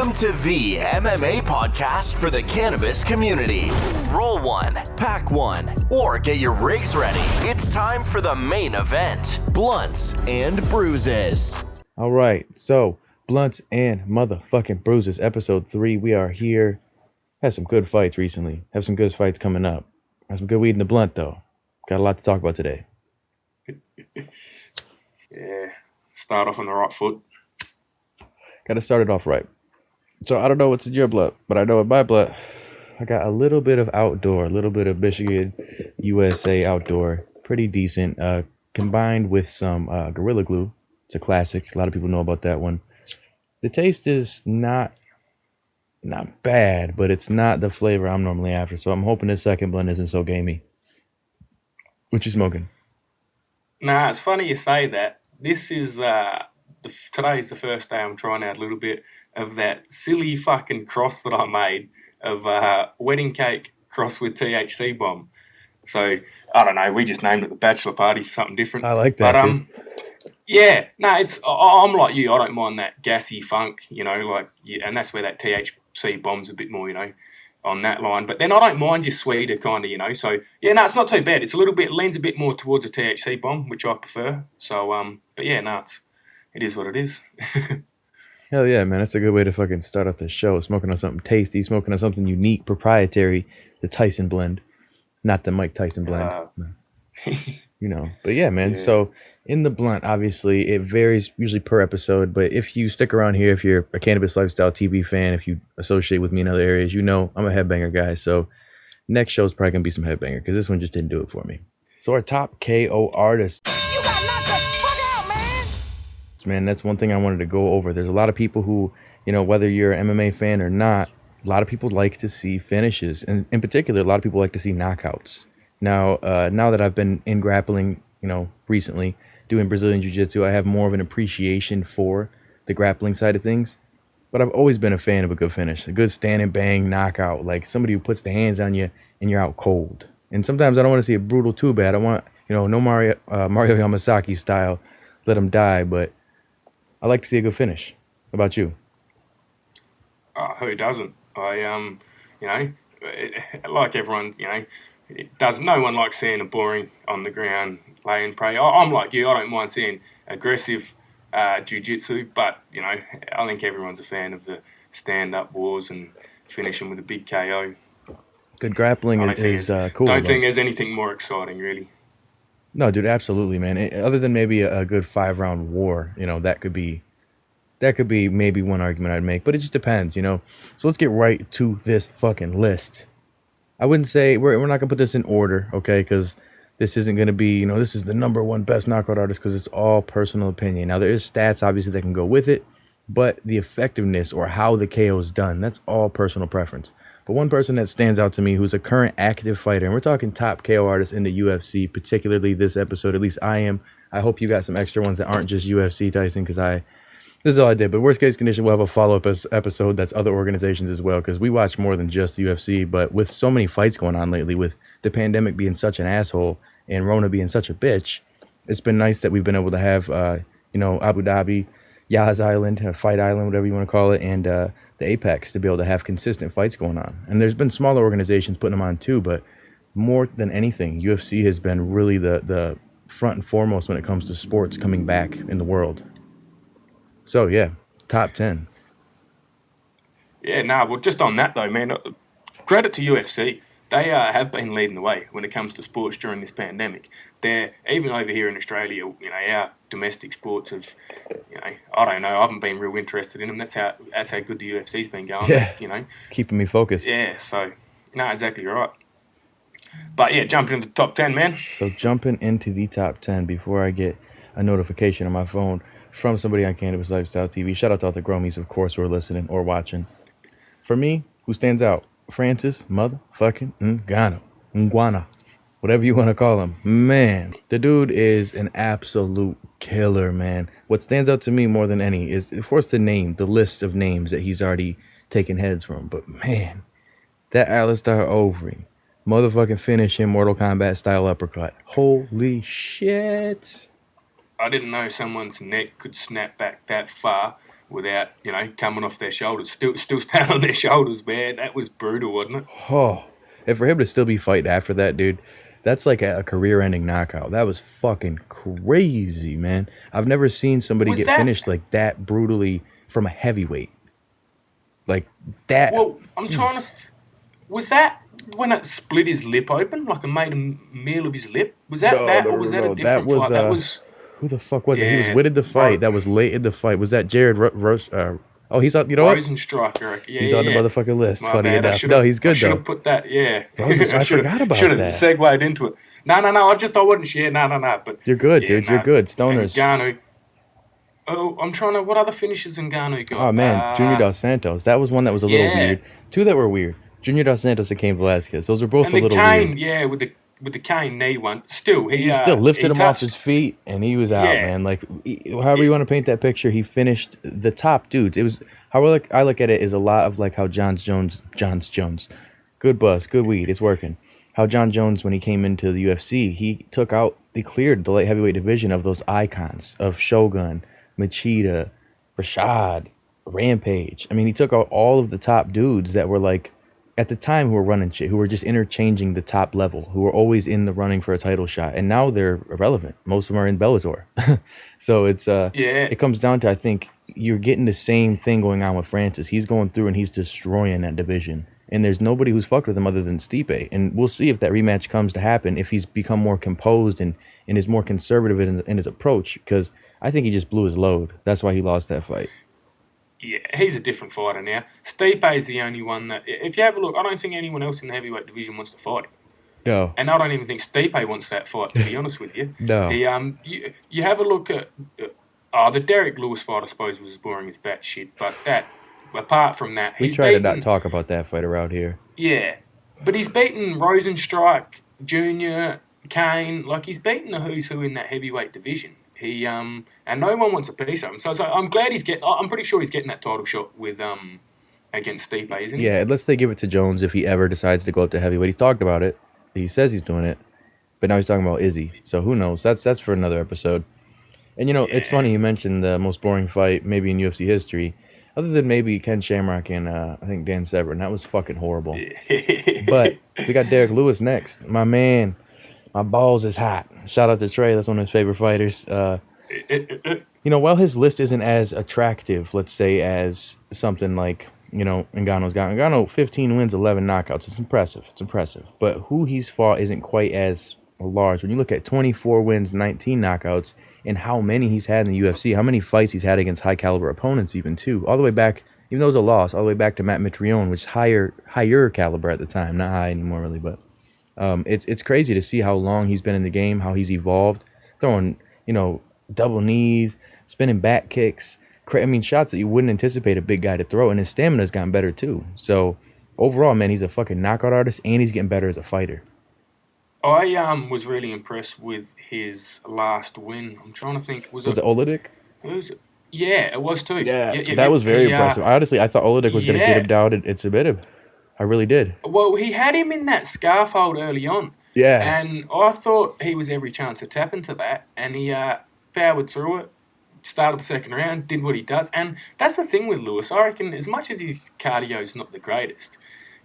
Welcome to the MMA podcast for the cannabis community. Roll one, pack one, or get your rigs ready. It's time for the main event, Blunts and Bruises. All right, so Blunts and motherfucking Bruises, episode 3. We are here. Had some good fights recently. Have some good fights coming up. Have some good weed in the blunt, though. Got a lot to talk about today. Yeah, start off on the right foot. Got to start it off right. So I don't know what's in your blood, but I know in my blood, I got a little bit of outdoor, a little bit of Michigan, USA outdoor, pretty decent, combined with some Gorilla Glue. It's a classic. A lot of people know about that one. The taste is not bad, but it's not the flavor I'm normally after. So I'm hoping this second blend isn't so gamey. What you smoking? Nah, it's funny you say that. This is today's the first day I'm trying out a little bit of that silly fucking cross that I made of wedding cake cross with THC bomb. So I don't know. We just named it the bachelor party for something different. I like that. But yeah, no, I'm like you. I don't mind that gassy funk, and that's where that THC bomb's a bit more, on that line. But then I don't mind your sweeter kind of, So yeah, no, it's not too bad. It's leans a bit more towards a THC bomb, which I prefer. So but yeah, no, it is what it is. Hell yeah, man. That's a good way to fucking start off the show. Smoking on something tasty, smoking on something unique, proprietary, the Tyson blend. Not the Mike Tyson blend. But yeah, man. Yeah. So in the blunt, obviously, it varies usually per episode. But if you stick around here, if you're a Cannabis Lifestyle TV fan, if you associate with me in other areas, I'm a headbanger guy. So next show's probably going to be some headbanger because this one just didn't do it for me. So our top KO artist. Man, that's one thing I wanted to go over. There's a lot of people who, whether you're an MMA fan or not, a lot of people like to see finishes. And in particular, a lot of people like to see knockouts. Now that I've been in grappling, recently, doing Brazilian Jiu-Jitsu, I have more of an appreciation for the grappling side of things. But I've always been a fan of a good finish, a good stand and bang knockout, like somebody who puts the hands on you and you're out cold. And sometimes I don't want to see a brutal too bad. I want, no Mario Yamasaki style, let him die, but I like to see a good finish. How about you? Who doesn't? Like everyone, no one likes seeing a boring on the ground lay and pray. I'm like you. I don't mind seeing aggressive jiu-jitsu, but I think everyone's a fan of the stand-up wars and finishing with a big KO. Good grappling is cool. Don't think there's anything more exciting, really. No, dude, absolutely, man. Other than maybe a good 5-round war, that could be maybe one argument I'd make, but it just depends, So let's get right to this fucking list. I wouldn't say we're not gonna put this in order, okay? Because this isn't gonna be, this is the number one best knockout artist because it's all personal opinion. Now there is stats obviously that can go with it, but the effectiveness or how the KO is done, that's all personal preference. But one person that stands out to me who's a current active fighter, and we're talking top KO artists in the UFC, particularly this episode, at least I am. I hope you got some extra ones that aren't just UFC, Tyson, because this is all I did. But worst case condition, we'll have a follow-up episode that's other organizations as well, because we watch more than just the UFC. But with so many fights going on lately, with the pandemic being such an asshole and Rona being such a bitch, it's been nice that we've been able to have, Abu Dhabi, Yas Island, Fight Island, whatever you want to call it, and the Apex to be able to have consistent fights going on. And there's been smaller organizations putting them on too, but more than anything, UFC has been really the front and foremost when it comes to sports coming back in the world. So yeah, top 10. Yeah, well, just on that though, man, credit to UFC. They have been leading the way when it comes to sports during this pandemic. They're, even over here in Australia, our domestic sports have, I don't know, I haven't been real interested in them. That's how good the UFC's been going. Yeah, keeping me focused. Yeah, so, no, exactly right. But yeah, jumping into the top 10, man. So jumping into the top 10 before I get a notification on my phone from somebody on Cannabis Lifestyle TV. Shout out to all the Gromies, of course, who are listening or watching. For me, who stands out? Francis motherfucking Ngannou, whatever you want to call him. Man, the dude is an absolute killer, man. What stands out to me more than any is, of course, the list of names that he's already taken heads from. But man, that Alistair Overeem, motherfucking finish him Mortal Kombat style uppercut. Holy shit. I didn't know someone's neck could snap back that far without, coming off their shoulders. Still stand on their shoulders, man. That was brutal, wasn't it? Oh, and for him to still be fighting after that, dude, that's like a career-ending knockout. That was fucking crazy, man. I've never seen somebody get finished like that brutally from a heavyweight. Like that. Well, I'm trying to... was that when it split his lip open, like it made a meal of his lip? Was that or was that a different fight? That was... Who the fuck was it? He was witted the fight. That was late in the fight. Was that Jared he's on, you know what? Rosenstryker. Yeah, he's on the motherfucking list. My Funny bad. enough. No, he's good, I should though. have put that, yeah. I forgot about Should have that. segued into it. No, I wouldn't share. No. But you're good, dude. You're good. Stoners. Ngannou. Oh, I'm trying to... what other finishes Ngannou got? Oh, man. Junior Dos Santos. That was one that was a little weird. Two that were weird. Junior Dos Santos and Cain Velasquez. Those are both a little weird. Yeah, with the Cain knee one. Still, he still lifted him off his feet, and he was out, man. Like, however you want to paint that picture, he finished the top dudes. It was... how I look at it is a lot of like how John Jones, good buzz, good weed, it's working. How John Jones, when he came into the UFC, he cleared the light heavyweight division of those icons of Shogun, Machida, Rashad, Rampage. I mean, he took out all of the top dudes that were like, at the time, who were running shit, who were just interchanging the top level, who were always in the running for a title shot, and now they're irrelevant. Most of them are in Bellator. So it's it comes down to, I think, you're getting the same thing going on with Francis. He's going through and he's destroying that division. And there's nobody who's fucked with him other than Stipe. And we'll see if that rematch comes to happen, if he's become more composed and is more conservative in his approach. Because I think he just blew his load. That's why he lost that fight. Yeah, he's a different fighter now. Stipe is the only one that... if you have a look, I don't think anyone else in the heavyweight division wants to fight him. No. And I don't even think Stipe wants that fight, to be honest with you. No. He, you have a look at... the Derek Lewis fight, I suppose, was as boring as batshit. But that... apart from that, we try to not talk about that fight around here. Yeah, but he's beaten Rosenstrike, Junior, Kane. Like, he's beaten the who's who in that heavyweight division. He and no one wants a piece of him. So I'm glad he's getting... I'm pretty sure he's getting that title shot with against Stipe, isn't he? Yeah, unless they give it to Jones if he ever decides to go up to heavyweight. He's talked about it. He says he's doing it, but now he's talking about Izzy. So who knows? That's for another episode. And it's funny you mentioned the most boring fight maybe in UFC history. Other than maybe Ken Shamrock and I think Dan Severn. That was fucking horrible. But we got Derek Lewis next. My man, my balls is hot. Shout out to Trey. That's one of his favorite fighters. While his list isn't as attractive, let's say, as something like, Ngannou's got. Ngannou, 15 wins, 11 knockouts. It's impressive. But who he's fought isn't quite as large. When you look at 24 wins, 19 knockouts, and how many he's had in the UFC, how many fights he's had against high-caliber opponents even, too. All the way back, even though it was a loss, all the way back to Matt Mitrione, which is higher caliber at the time. Not high anymore, really, but it's crazy to see how long he's been in the game, how he's evolved, throwing, double knees, spinning back kicks. Shots that you wouldn't anticipate a big guy to throw, and his stamina's gotten better, too. So, overall, man, he's a fucking knockout artist, and he's getting better as a fighter. I was really impressed with his last win. I'm trying to think. Was it Olenek? Who's it? Yeah, it was too. Yeah, that was very impressive. Honestly, I thought Olenek was going to get him down and submit him. I really did. Well, he had him in that scarf hold early on. Yeah. And I thought he was every chance of tapping to that, and he powered through it, started the second round, did what he does. And that's the thing with Lewis. I reckon as much as his cardio's not the greatest,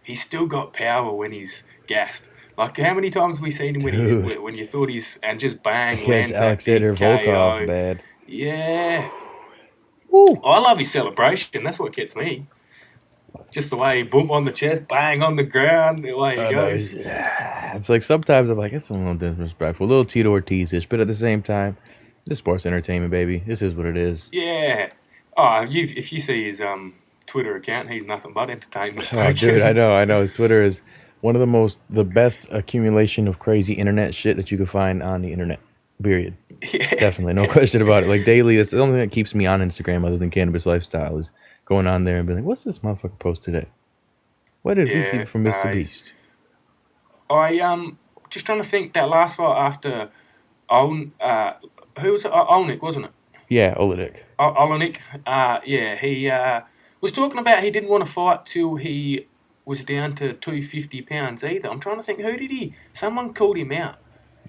he's still got power when he's gassed. Like, how many times have we seen him when you thought he's... and just bang, lands Alexander that big Volkov, KO. man. Yeah. Woo. I love his celebration. That's what gets me. Just the way he boom on the chest, bang on the ground, the way he goes. It's like sometimes I'm like, it's a little disrespectful, a little Tito Ortiz-ish, but at the same time, this sports entertainment, baby. This is what it is. Yeah. Oh, if you see his Twitter account, he's nothing but entertainment. Oh, dude, I know. His Twitter is one of the best accumulation of crazy internet shit that you can find on the internet. Period. Yeah. Definitely, no question about it. Like daily, that's the only thing that keeps me on Instagram other than Cannabis Lifestyle is going on there and being like, what's this motherfucker post today? What did we see from Mr. Beast? I just trying to think that last fight after who was it? Olenek, wasn't it? Yeah, Olenek. Olenek. He was talking about he didn't want to fight till he was down to 250 pounds either. I'm trying to think, who did he... someone called him out.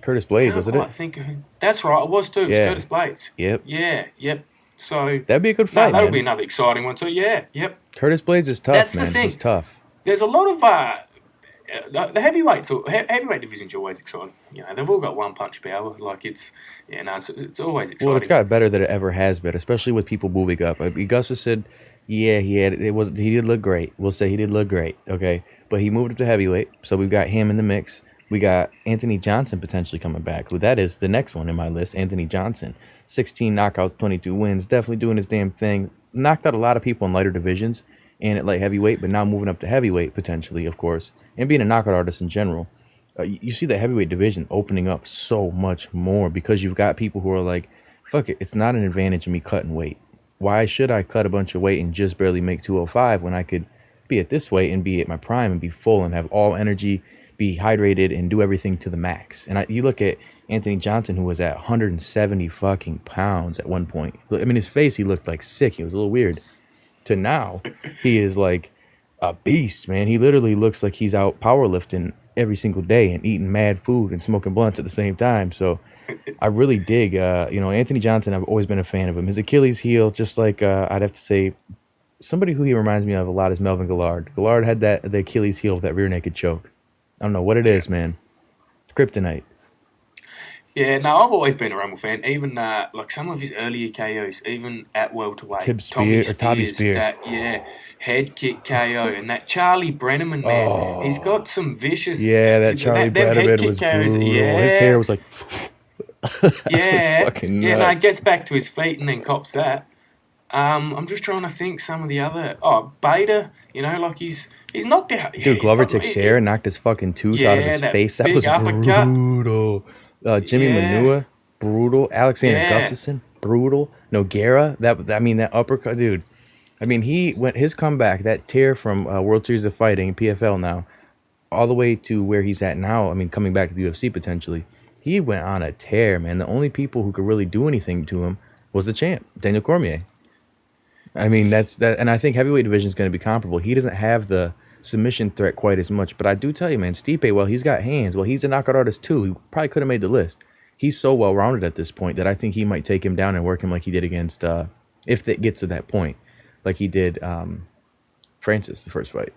Curtis Blades, wasn't it? That's right, it was too. It was Curtis Blades. Yep. Yeah, yep. So That'd be a good no, fight, that'll man. be another exciting one too. Yeah, yep. Curtis Blades is tough, That's the man. thing. He's tough. There's a lot of the heavyweights. Heavyweight division's always exciting. You know, they've all got one punch power. Like it's always exciting. Well, it's got better than it ever has been, especially with people moving up. Gus was said, yeah, he did look great. We'll say he did look great, okay? But he moved up to heavyweight, so we've got him in the mix. We got Anthony Johnson potentially coming back. Well, that is the next one in my list, Anthony Johnson. 16 knockouts, 22 wins, definitely doing his damn thing. Knocked out a lot of people in lighter divisions and at light heavyweight, but now moving up to heavyweight potentially, of course, and being a knockout artist in general. You see the heavyweight division opening up so much more because you've got people who are like, fuck it, it's not an advantage of me cutting weight. Why should I cut a bunch of weight and just barely make 205 when I could be at this weight and be at my prime and be full and have all energy, be hydrated, and do everything to the max? And you look at Anthony Johnson, who was at 170 fucking pounds at one point. I mean, his face, he looked like sick. He was a little weird. To now, he is like a beast, man. He literally looks like he's out powerlifting every single day and eating mad food and smoking blunts at the same time. So I really dig, Anthony Johnson. I've always been a fan of him. His Achilles heel, just like I'd have to say, somebody who he reminds me of a lot is Melvin Gallard. Gallard had the Achilles heel with that rear naked choke. I don't know what it is, man. Kryptonite. Yeah, no, I've always been a Rumble fan. Even like some of his earlier KOs, even at welterweight, Tommy Spears, that head kick KO, and that Charlie Brenneman, man, he's got some vicious. Yeah, that Charlie Brenneman was KOs, brutal. Yeah. His hair was like. Fucking nuts. No, it gets back to his feet and then cops that. I'm just trying to think some of the other. Beta, like he's knocked out. Dude, Glover Teixeira knocked his fucking tooth out of his face. That was brutal. Jimmy Manua, brutal. Alexander Gustafsson, brutal. Nogueira, that uppercut, dude. I mean, his comeback, that tear from World Series of Fighting, PFL now, all the way to where he's at now. I mean, coming back to the UFC potentially, he went on a tear, man. The only people who could really do anything to him was the champ, Daniel Cormier. I mean, and I think heavyweight division is going to be comparable. He doesn't have the submission threat quite as much, but I do tell you, man, Stipe, well, he's got hands. Well, he's a knockout artist too. He probably could have made the list. He's so well-rounded at this point that I think he might take him down and work him like he did against, if it gets to that point, like he did Francis, the first fight.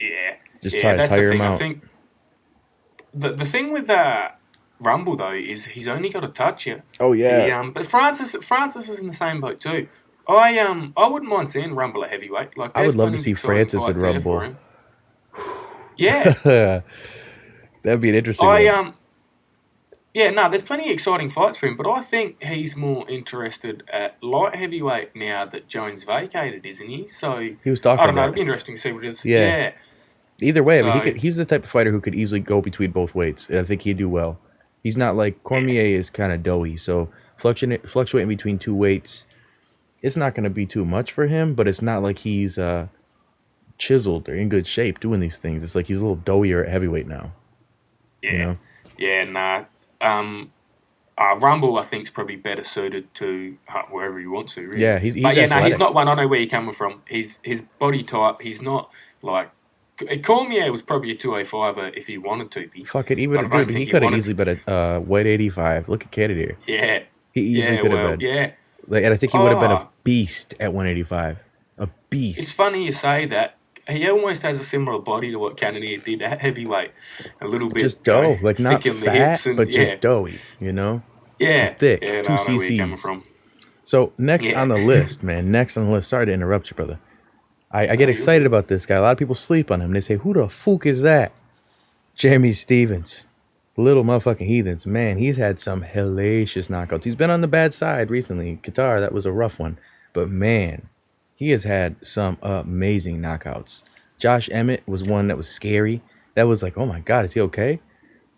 Yeah. Just try to tire him out. I think the thing with Rumble, though, is he's only got to touch you. Oh, yeah. But Francis is in the same boat, too. I wouldn't mind seeing Rumble at heavyweight. Like, I would love to see Francis at Rumble. Yeah. That'd be an interesting one. There's plenty of exciting fights for him, but I think he's more interested at light heavyweight now that Jones vacated, isn't he? So he was talking. I don't know. About It'd be interesting to see what it is. Yeah. Either way, I mean, he's the type of fighter who could easily go between both weights. I think he'd do well. He's not like Cormier is kind of doughy, so fluctuating between two weights, it's not going to be too much for him. But it's not like he's chiseled or in good shape doing these things. It's like he's a little doughier at heavyweight now. Yeah. You know? Yeah. Nah. Rumble, I think, is probably better suited to wherever he wants to. Really. Yeah, he's not one. I know where you're coming from. His body type. He's not like Cormier was probably a 205er if he wanted to be. Fuck it, he could have easily been a weight 85. Look at Kennedy. Yeah, he easily could have been. Yeah, and I think he would have been a beast at 185. A beast. It's funny you say that. He almost has a similar body to what Kennedy did at heavyweight. A little bit just dough, like not fat, but just doughy. You know. Yeah, just thick. Yeah, 2 cc's. Where you're coming from. So next on the list, man. Next on the list. Sorry to interrupt you, brother. I get excited about this guy. A lot of people sleep on him. They say, "Who the fuck is that?" Jeremy Stevens, little motherfucking heathens. Man, he's had some hellacious knockouts. He's been on the bad side recently. Qatar, that was a rough one, but man, he has had some amazing knockouts. Josh Emmett was one that was scary. That was like, oh my God, is he okay?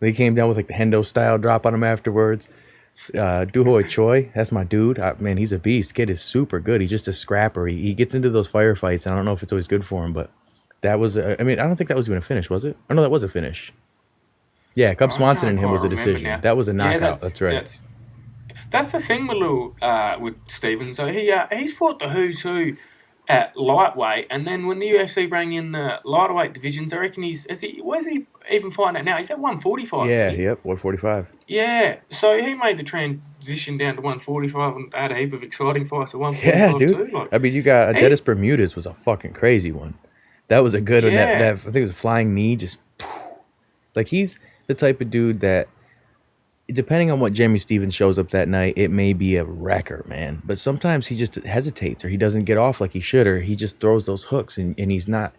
He came down with like the Hendo style drop on him afterwards. Duhoi Choi, that's my dude. Man, he's a beast. Kid is super good. He's just a scrapper. He gets into those firefights, and I don't know if it's always good for him, but that was, I don't think that was even a finish, was it? Oh, no, that was a finish. Yeah, Cub Swanson and him was a decision. Now. That was a knockout. Yeah, that's right. That's the thing with Stevens. So he's fought the who's who at lightweight, and then when the UFC bring in the lightweight divisions, I reckon he's even fighting it now. He's at 145. Yeah, yep, 145. Yeah, so he made the transition down to 145 and had a heap of exciting fights at Yeah, 145 dude. too. Like, I mean, you got he's Adelis Bermudez was a fucking crazy one. That was a good one. That yeah, I think it was a flying knee. Just like he's the type of dude that, depending on what Jamie Stevens shows up that night, it may be a wrecker, man. But sometimes he just hesitates, or he doesn't get off like he should, or he just throws those hooks, and he's not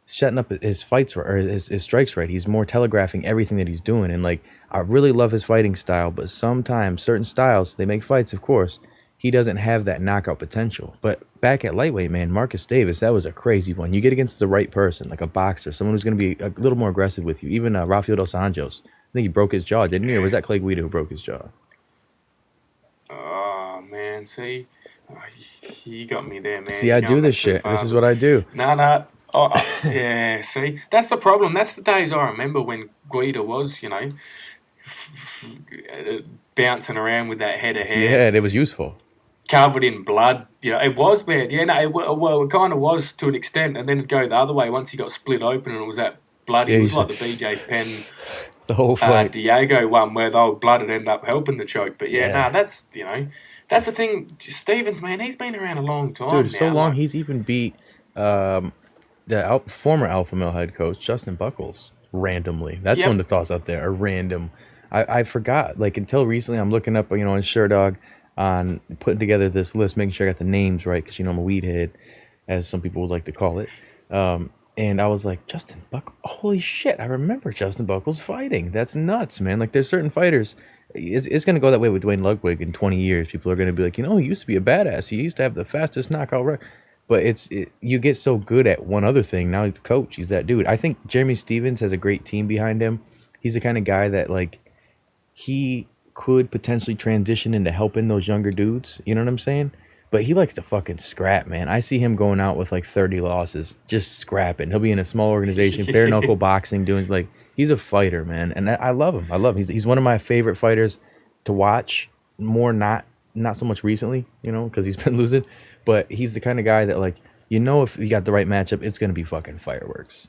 setting up his fights or his strikes right. He's more telegraphing everything that he's doing, and like I really love his fighting style. But sometimes certain styles, they make fights, of course. He doesn't have that knockout potential. But back at lightweight, man, Marcus Davis, that was a crazy one. You get against the right person, like a boxer, someone who's going to be a little more aggressive with you. Even Rafael dos Anjos, I think he broke his jaw, didn't he? Or was that Clay Guida who broke his jaw? oh man, see, you got me there, man. See, You're I going do this back too shit. far. This is what I do. No. Yeah, see, that's the problem. That's the days I remember when Guida was, bouncing around with that head of hair. Yeah, and it was useful. Covered in blood. It was bad. Yeah, no, it kind of was to an extent, and then it'd go the other way once he got split open and it was that bloody. Yeah, It was like the BJ Penn The whole fight. Diego one where the old blood would end up helping the choke. But Yeah. that's the thing. Stevens, man, he's been around a long time. Dude, so now, long like- he's even beat the former Alpha Male head coach, Justin Buckles, randomly. That's Yep. one of the thoughts out there, a random. I forgot, like until recently, I'm looking up, on SureDog on putting together this list, making sure I got the names right, because I'm a weed head, as some people would like to call it. And I was like, Justin Buckles, holy shit, I remember Justin Buckles fighting. That's nuts, man. Like there's certain fighters, it's going to go that way with Dwayne Ludwig in 20 years. People are going to be like, he used to be a badass. He used to have the fastest knockout record. But you get so good at one other thing. Now he's the coach. He's that dude. I think Jeremy Stevens has a great team behind him. He's the kind of guy that, like, he could potentially transition into helping those younger dudes. You know what I'm saying? But he likes to fucking scrap, man. I see him going out with like 30 losses, just scrapping. He'll be in a small organization, bare knuckle boxing, doing like, he's a fighter, man. And I love him. I love him. He's one of my favorite fighters to watch. More not so much recently, because he's been losing. But he's the kind of guy that, like, if you got the right matchup, it's going to be fucking fireworks.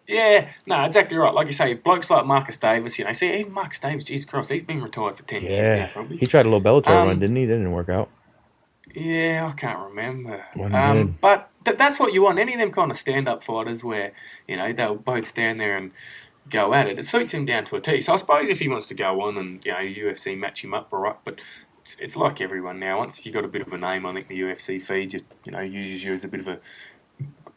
Yeah, no, exactly right. Like you say, blokes like Marcus Davis, see, even Marcus Davis, Jesus Christ, he's been retired for 10 years now, probably. He tried a little Bellator run, didn't he? That didn't work out. Yeah, I can't remember. When he did. But that's what you want. Any of them kind of stand-up fighters where, they'll both stand there and go at it. It suits him down to a T. So I suppose if he wants to go on and, UFC match him up, all right. But it's like everyone now. Once you got a bit of a name, I think the UFC feed you, uses you as a bit of a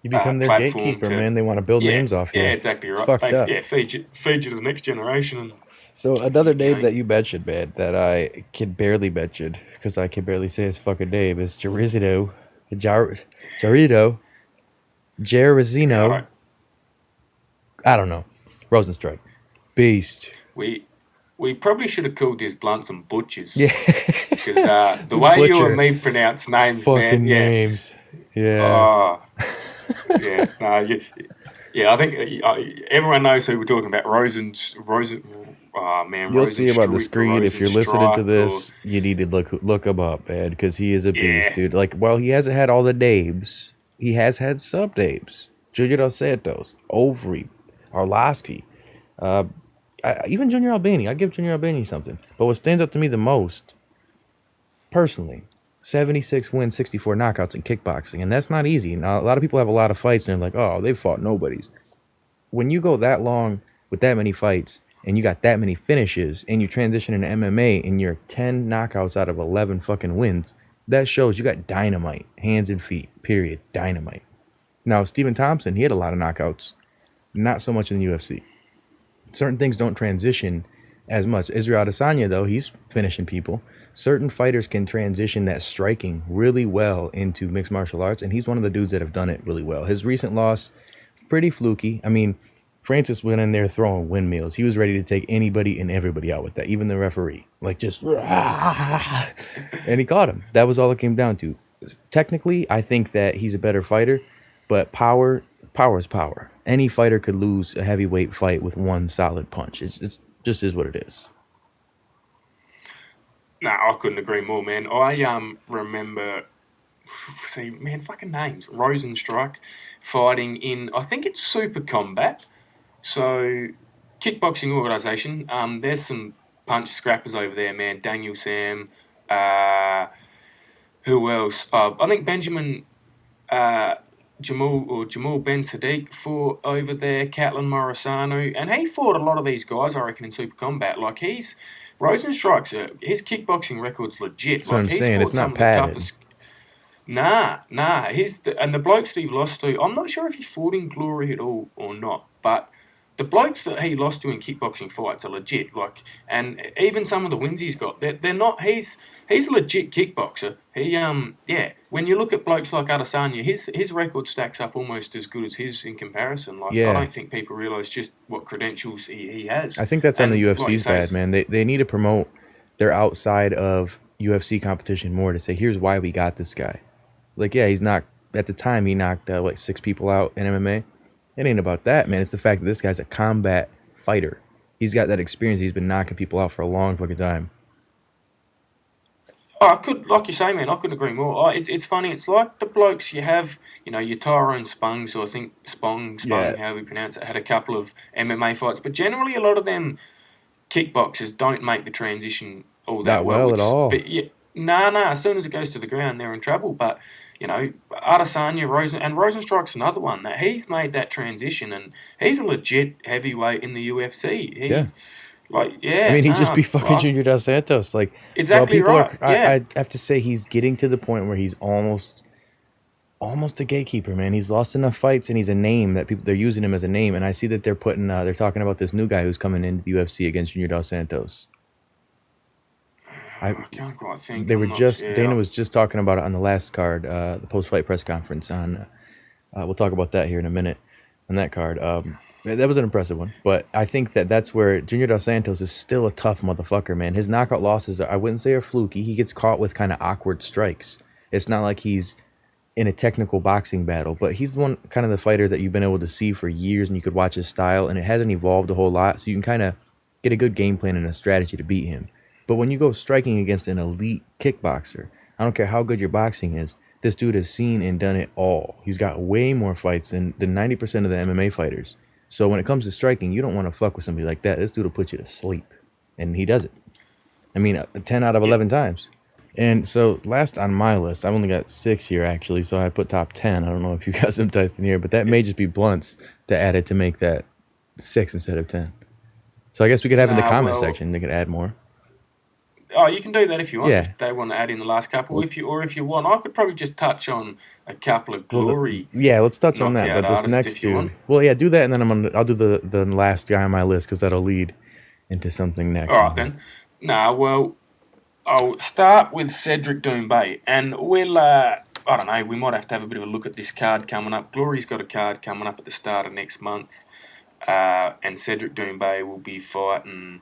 You become their platform gatekeeper, to- man. They want to build names off you. Yeah, exactly right. It's fucked up. feed you to the next generation. And So another Dave know. that you mentioned, man, that I can barely mention because I can barely say his fucking name is Jarizino. Jarizino. All right. I don't know. Rosenstrike. Beast. We probably should have called this Blunts and Butchers. Yeah. Because the way you Butcher. and me pronounce names, Fucking man. Yeah. names. Yeah. Oh. Yeah. No, I think everyone knows who we're talking about. Oh, man. You'll see him on the Rosenstruik or screen. If you're listening to Rosenstrike this, you need to look him up, man, because he is a beast, Yeah. dude. Like, while he hasn't had all the names, he has had sub names. Junior Dos Santos, Ovry, Arlovsky, even Junior Albani. I'd give Junior Albani something. But what stands out to me the most, personally, 76 wins, 64 knockouts in kickboxing. And that's not easy. Now, a lot of people have a lot of fights, and they're like, oh, they've fought nobodies. When you go that long with that many fights, and you got that many finishes, and you transition into MMA, and you're 10 knockouts out of 11 fucking wins, that shows you got dynamite, hands and feet, period, dynamite. Now, Stephen Thompson, he had a lot of knockouts, not so much in the UFC. Certain things don't transition as much. Israel Adesanya, though, he's finishing people. Certain fighters can transition that striking really well into mixed martial arts, and he's one of the dudes that have done it really well. His recent loss, pretty fluky. I mean, Francis went in there throwing windmills. He was ready to take anybody and everybody out with that, even the referee. Like, just... and he caught him. That was all it came down to. Technically, I think that he's a better fighter, but power is power. Any fighter could lose a heavyweight fight with one solid punch. It's just is what it is. No, I couldn't agree more, man. I remember, see, man, fucking names. Rosenstrike fighting in, I think it's Super Combat. So, kickboxing organisation. There's some punch scrappers over there, man. Daniel Sam. Who else? I think Benjamin Jamal Ben Sadiq fought over there. Catlin Morisano, and he fought a lot of these guys, I reckon, in Super Combat. Like Rosenstrike's his kickboxing record's legit. That's what I'm He's saying. fought It's some not of the padded. toughest. Nah. And the blokes that he lost to, I'm not sure if he fought in Glory at all or not, but the blokes that he lost to in kickboxing fights are legit. And even some of the wins he's got, they're not. He's a legit kickboxer. When you look at blokes like Adesanya, his record stacks up almost as good as his in comparison. I Yeah. don't think people realise just what credentials he has. I think that's on And the like you UFC's say, bad, man. They need to promote their outside of UFC competition more to say, here's why we got this guy. Like, yeah, he's not, at the time, he knocked, 6 people out in MMA. It ain't about that, man. It's the fact that this guy's a combat fighter. He's got that experience. He's been knocking people out for a long fucking time. like you say, man, I couldn't agree more. It's funny. It's like the blokes you have, your Tyrone Spungs, or I think Spong, Yeah. however you pronounce it, had a couple of MMA fights. But generally, a lot of them kickboxers don't make the transition all that Not well at all. But as soon as it goes to the ground, they're in trouble. But, Adesanya, Rosenstrike's another one that he's made that transition, and he's a legit heavyweight in the UFC. Yeah. Yeah. I mean, he just beat fucking Junior Dos Santos. Like, Exactly people right. I have to say he's getting to the point where he's almost a gatekeeper, man. He's lost enough fights, and he's a name that they're using him as a name. And I see that they're talking about this new guy who's coming into the UFC against Junior Dos Santos. I can't quite think. Dana was just talking about it on the last card, the post-fight press conference on. We'll talk about that here in a minute on that card. That was an impressive one, but I think that's where Junior Dos Santos is still a tough motherfucker, man. His knockout losses, I wouldn't say are fluky. He gets caught with kind of awkward strikes. It's not like he's in a technical boxing battle, but he's one kind of the fighter that you've been able to see for years, and you could watch his style, and it hasn't evolved a whole lot, so you can kind of get a good game plan and a strategy to beat him. But when you go striking against an elite kickboxer, I don't care how good your boxing is, this dude has seen and done it all. He's got way more fights than 90% of the MMA fighters. So when it comes to striking, you don't want to fuck with somebody like that. This dude will put you to sleep. And he does it. I mean, 10 out of 11 times. And so last on my list, I've only got 6 here, actually. So I put top 10. I don't know if you got some Tyson here, but that may just be blunts to add it to make that 6 instead of 10. So I guess we could have in the comment section, they could add more. Oh, you can do that if you want. Yeah. If they want to add in the last couple, if you want, I could probably just touch on a couple of glory. Let's touch on that. But this next dude, do that, and then I'll do the last guy on my list because that'll lead into something next. All right then. I'll start with Cedric Doumbé, and we'll I don't know. We might have to have a bit of a look at this card coming up. Glory's got a card coming up at the start of next month, and Cedric Doumbé will be fighting.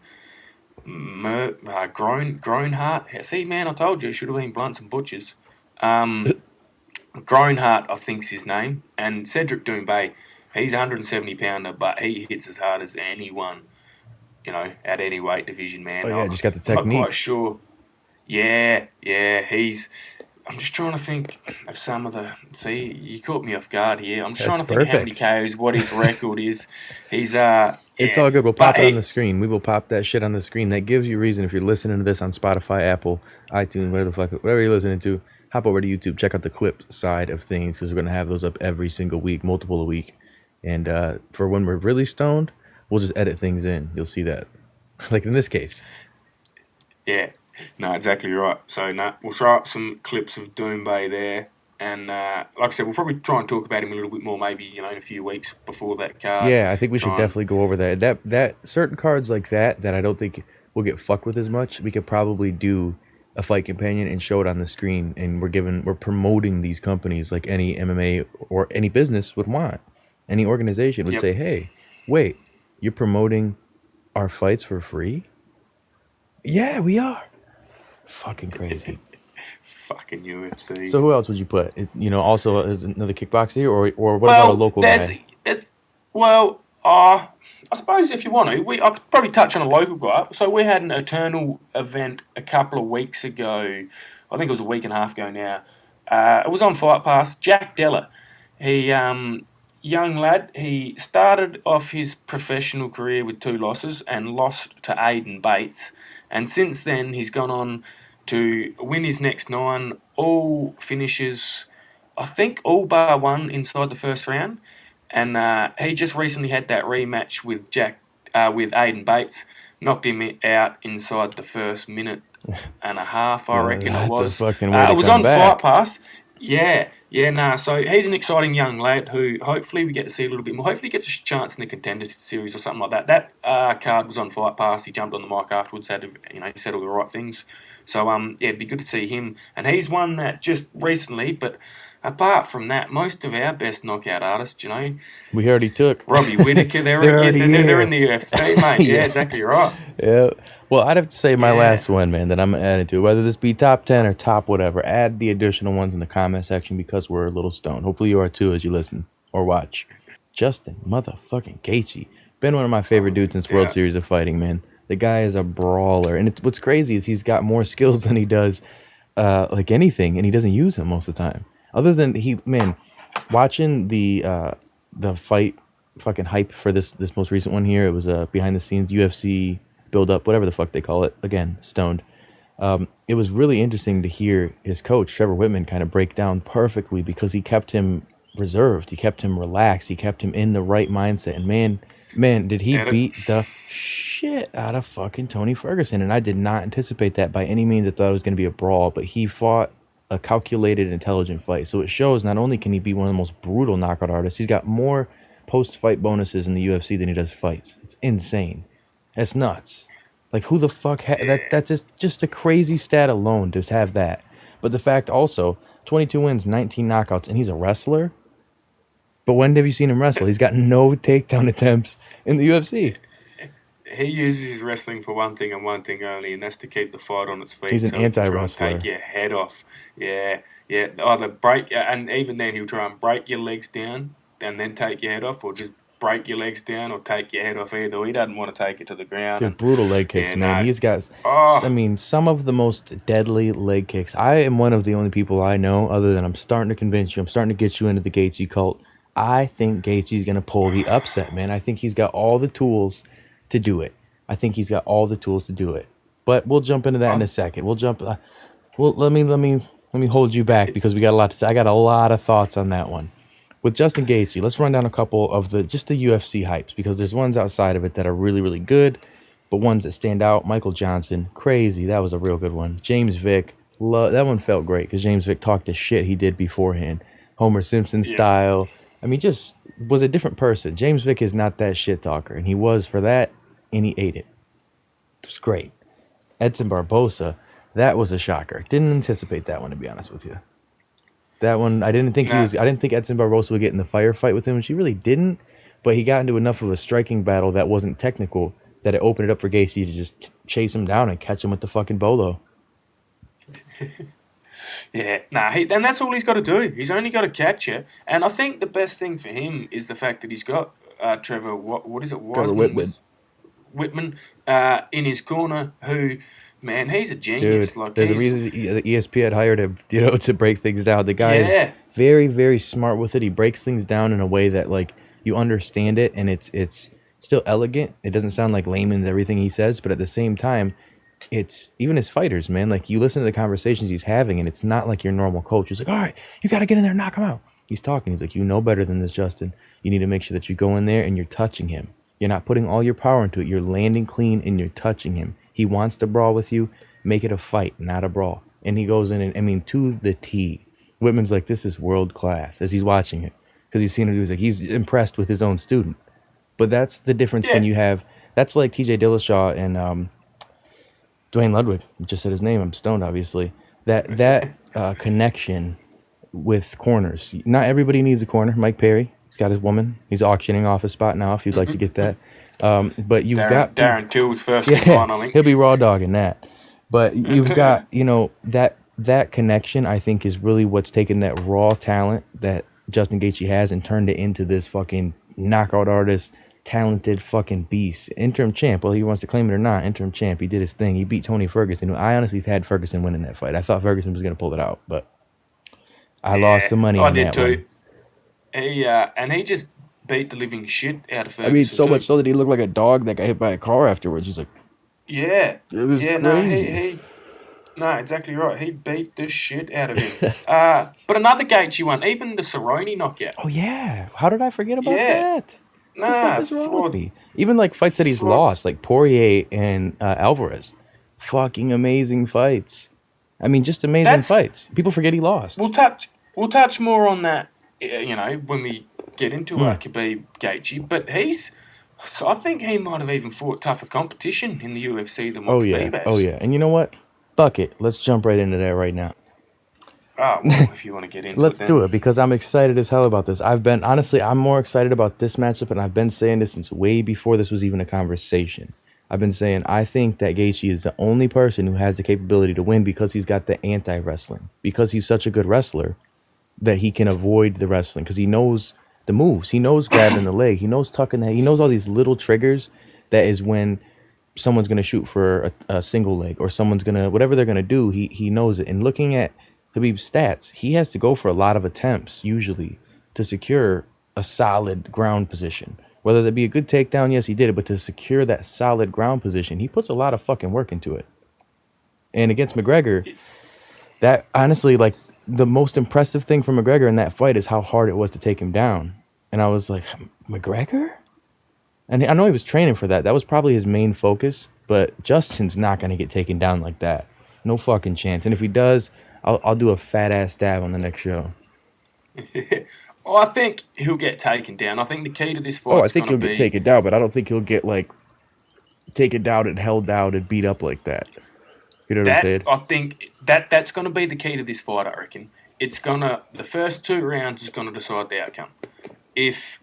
Groenhart. See, man, I told you it should have been Blunts and Butchers. Groenhart, I think's his name, and Cedric Doumbé, he's a 170 pounder, but he hits as hard as anyone, at any weight division, man. Oh yeah, just got the technique. I'm not quite sure. Yeah, I'm just trying to think of some of the. See, you caught me off guard here. I'm just trying to think of how many KOs, what his record is. He's It's all good. We'll pop it on the screen. We will pop that shit on the screen. That gives you reason if you're listening to this on Spotify, Apple, iTunes, whatever you're listening to. Hop over to YouTube. Check out the clip side of things because we're gonna have those up every single week, multiple a week. And for when we're really stoned, we'll just edit things in. You'll see that, like in this case. Yeah. No, exactly right. So, we'll throw up some clips of Doumbé there. And like I said, we'll probably try and talk about him a little bit more, maybe, in a few weeks before that card. Yeah, I think we should definitely go over that. That certain cards like that I don't think will get fucked with as much, we could probably do a fight companion and show it on the screen. And we're promoting these companies like any MMA or any business would want. Any organization would say, hey, wait, you're promoting our fights for free? Yeah, we are. Fucking crazy. Fucking UFC. So who else would you put? Also as another kickboxer, or what about a local guy? I suppose if you want to, I could probably touch on a local guy. So we had an Eternal event a couple of weeks ago. I think it was a week and a half ago now. It was on Fight Pass. Jack Della. He young lad. He started off his professional career with 2 losses and lost to Aiden Bates. And since then, he's gone on to win his next 9, all finishes, I think all bar one inside the first round. And he just recently had that rematch with with Aiden Bates, knocked him out inside the first minute and a half, I reckon it was. A fucking way to it was come on back. Fight Pass. So he's an exciting young lad who hopefully we get to see a little bit more. Hopefully he gets a chance in the Contender Series or something like that. That card was on Fight Pass. He jumped on the mic afterwards, he said all the right things. So it'd be good to see him. And he's one that just recently, but apart from that, most of our best knockout artists, We already took. Robbie Whittaker, they're in the UFC, mate. Yeah, exactly right. Yeah. Well, I'd have to say my last one, man, that I'm adding to, whether this be top 10 or top whatever, add the additional ones in the comment section because we're a little stoned. Hopefully you are too as you listen or watch. Justin motherfucking Gaethje. Been one of my favorite dudes since World Series of Fighting, man. The guy is a brawler. And what's crazy is he's got more skills than he does like anything, and he doesn't use them most of the time. Other than watching the fight fucking hype for this most recent one here, it was behind the scenes UFC build up, whatever the fuck they call it. Again, stoned. It was really interesting to hear his coach, Trevor Whitman, kind of break down perfectly because he kept him reserved. He kept him relaxed. He kept him in the right mindset. And man, did he beat the shit out of fucking Tony Ferguson. And I did not anticipate that by any means. I thought it was going to be a brawl, but he fought a calculated, intelligent fight. So it shows not only can he be one of the most brutal knockout artists, he's got more post-fight bonuses in the UFC than he does fights. It's insane. That's nuts. Like, who the fuck that's just a crazy stat alone to have that. But the fact also, 22 wins, 19 knockouts, and he's a wrestler. But when have you seen him wrestle? He's got no takedown attempts in the UFC. He uses his wrestling for one thing and one thing only, and that's to keep the fight on its feet. He's an anti-wrestler. Take your head off. Yeah. Either break, and even then he'll try and break your legs down and then take your head off, or just break your legs down or take your head off either. He doesn't want to take it to the ground. Dude, brutal leg kicks, man. He's got, some of the most deadly leg kicks. I am one of the only people I know, other than I'm starting to convince you, I'm starting to get you into the Gaethje cult. I think Gaethje's going to pull the upset, man. I think he's got all the tools to do it. But we'll jump into that in a second. Let me hold you back because we got a lot to say. I got a lot of thoughts on that one. With Justin Gaethje, let's run down a couple of the UFC hypes, because there's ones outside of it that are really, really good, but ones that stand out. Michael Johnson, crazy. That was a real good one. James Vick, that one felt great because James Vick talked the shit he did beforehand. Homer Simpson style. I mean, just was a different person. James Vick is not that shit talker, and he was for that, and he ate it. It was great. Edson Barbosa, that was a shocker. Didn't anticipate that one, to be honest with you. That one, I didn't think Edson Barbosa would get in the firefight with him, and she really didn't. But he got into enough of a striking battle that wasn't technical that it opened it up for Gaethje to just chase him down and catch him with the fucking bolo. And that's all he's got to do. He's only got to catch it. And I think the best thing for him is the fact that he's got Trevor, what is it? Whitman in his corner, who, man, he's a genius. Dude, there's a reason ESPN hired him, to break things down. The guy is very, very smart with it. He breaks things down in a way that, like, you understand it, and it's still elegant. It doesn't sound like layman's everything he says, but at the same time, it's even his fighters, man. Like, you listen to the conversations he's having, and it's not like your normal coach. He's like, all right, you got to get in there and knock him out. He's talking. He's like, you know better than this, Justin. You need to make sure that you go in there and you're touching him. You're not putting all your power into it. You're landing clean and you're touching him. He wants to brawl with you. Make it a fight, not a brawl. And he goes in and, to the T. Whitman's like, this is world class as he's watching it. Because he's seen it. He's like, he's impressed with his own student. But that's the difference when you have, that's like TJ Dillashaw and Dwayne Ludwig. I just said his name. I'm stoned, obviously. That connection with corners. Not everybody needs a corner. Mike Perry, he's got his woman. He's auctioning off a spot now if you'd like to get that. But you've got Darren Till's first one, I think. He'll be raw dogging that. But you've got, that connection, I think, is really what's taken that raw talent that Justin Gaethje has and turned it into this fucking knockout artist, talented fucking beast. Interim champ, whether he wants to claim it or not, interim champ. He did his thing. He beat Tony Ferguson. I honestly had Ferguson winning that fight. I thought Ferguson was going to pull it out, but I lost some money on that one. I did too. He just beat the living shit out of I mean, Ferguson so much too. so that he looked like a dog that got hit by a car afterwards. He's like, Yeah, it was yeah. No, crazy. no, exactly right. He beat the shit out of him. But another Gaethje one, even the Cerrone knockout. Oh yeah, how did I forget about Yeah, that? What the fuck nah, is wrong with flawed, me? Even like fights that he's flawed. lost, like Poirier and Alvarez, fucking amazing fights. I mean, just amazing That's fights. People forget he lost. we'll touch we'll touch more on that. When we get into Mm. Khabib Gaethje, but so I think he might have even fought tougher competition in the UFC than what Oh yeah, Khabib oh has. yeah. And you know what? Fuck it. Let's jump right into that right now. Oh well, if you want to get into it, Let's do then it because I'm excited as hell about this. Honestly, I'm more excited about this matchup, and I've been saying this since way before this was even a conversation. I've been saying I think that Gaethje is the only person who has the capability to win because he's got the anti-wrestling. Because he's such a good wrestler that he can avoid the wrestling because he knows the moves. He knows grabbing the leg. He knows tucking the head. He knows all these little triggers. That is when someone's going to shoot for a single leg or someone's going to, whatever they're going to do, he knows it. And looking at Khabib's stats, he has to go for a lot of attempts usually to secure a solid ground position. Whether that be a good takedown, yes, he did it, but to secure that solid ground position, he puts a lot of fucking work into it. And against McGregor, that honestly, like, the most impressive thing for McGregor in that fight is how hard it was to take him down. And I was like, McGregor? And I know he was training for that. That was probably his main focus. But Justin's not going to get taken down like that. No fucking chance. And if he does, I'll do a fat-ass stab on the next show. well, I think he'll get taken down. I think the key to this Oh, I fight's think going he'll to get be taken down, but I don't think he'll get, like, taken down and held down and beat up like that. You know what I'm saying? I think that's going to be the key to this fight. I reckon the first 2 rounds is going to decide the outcome. If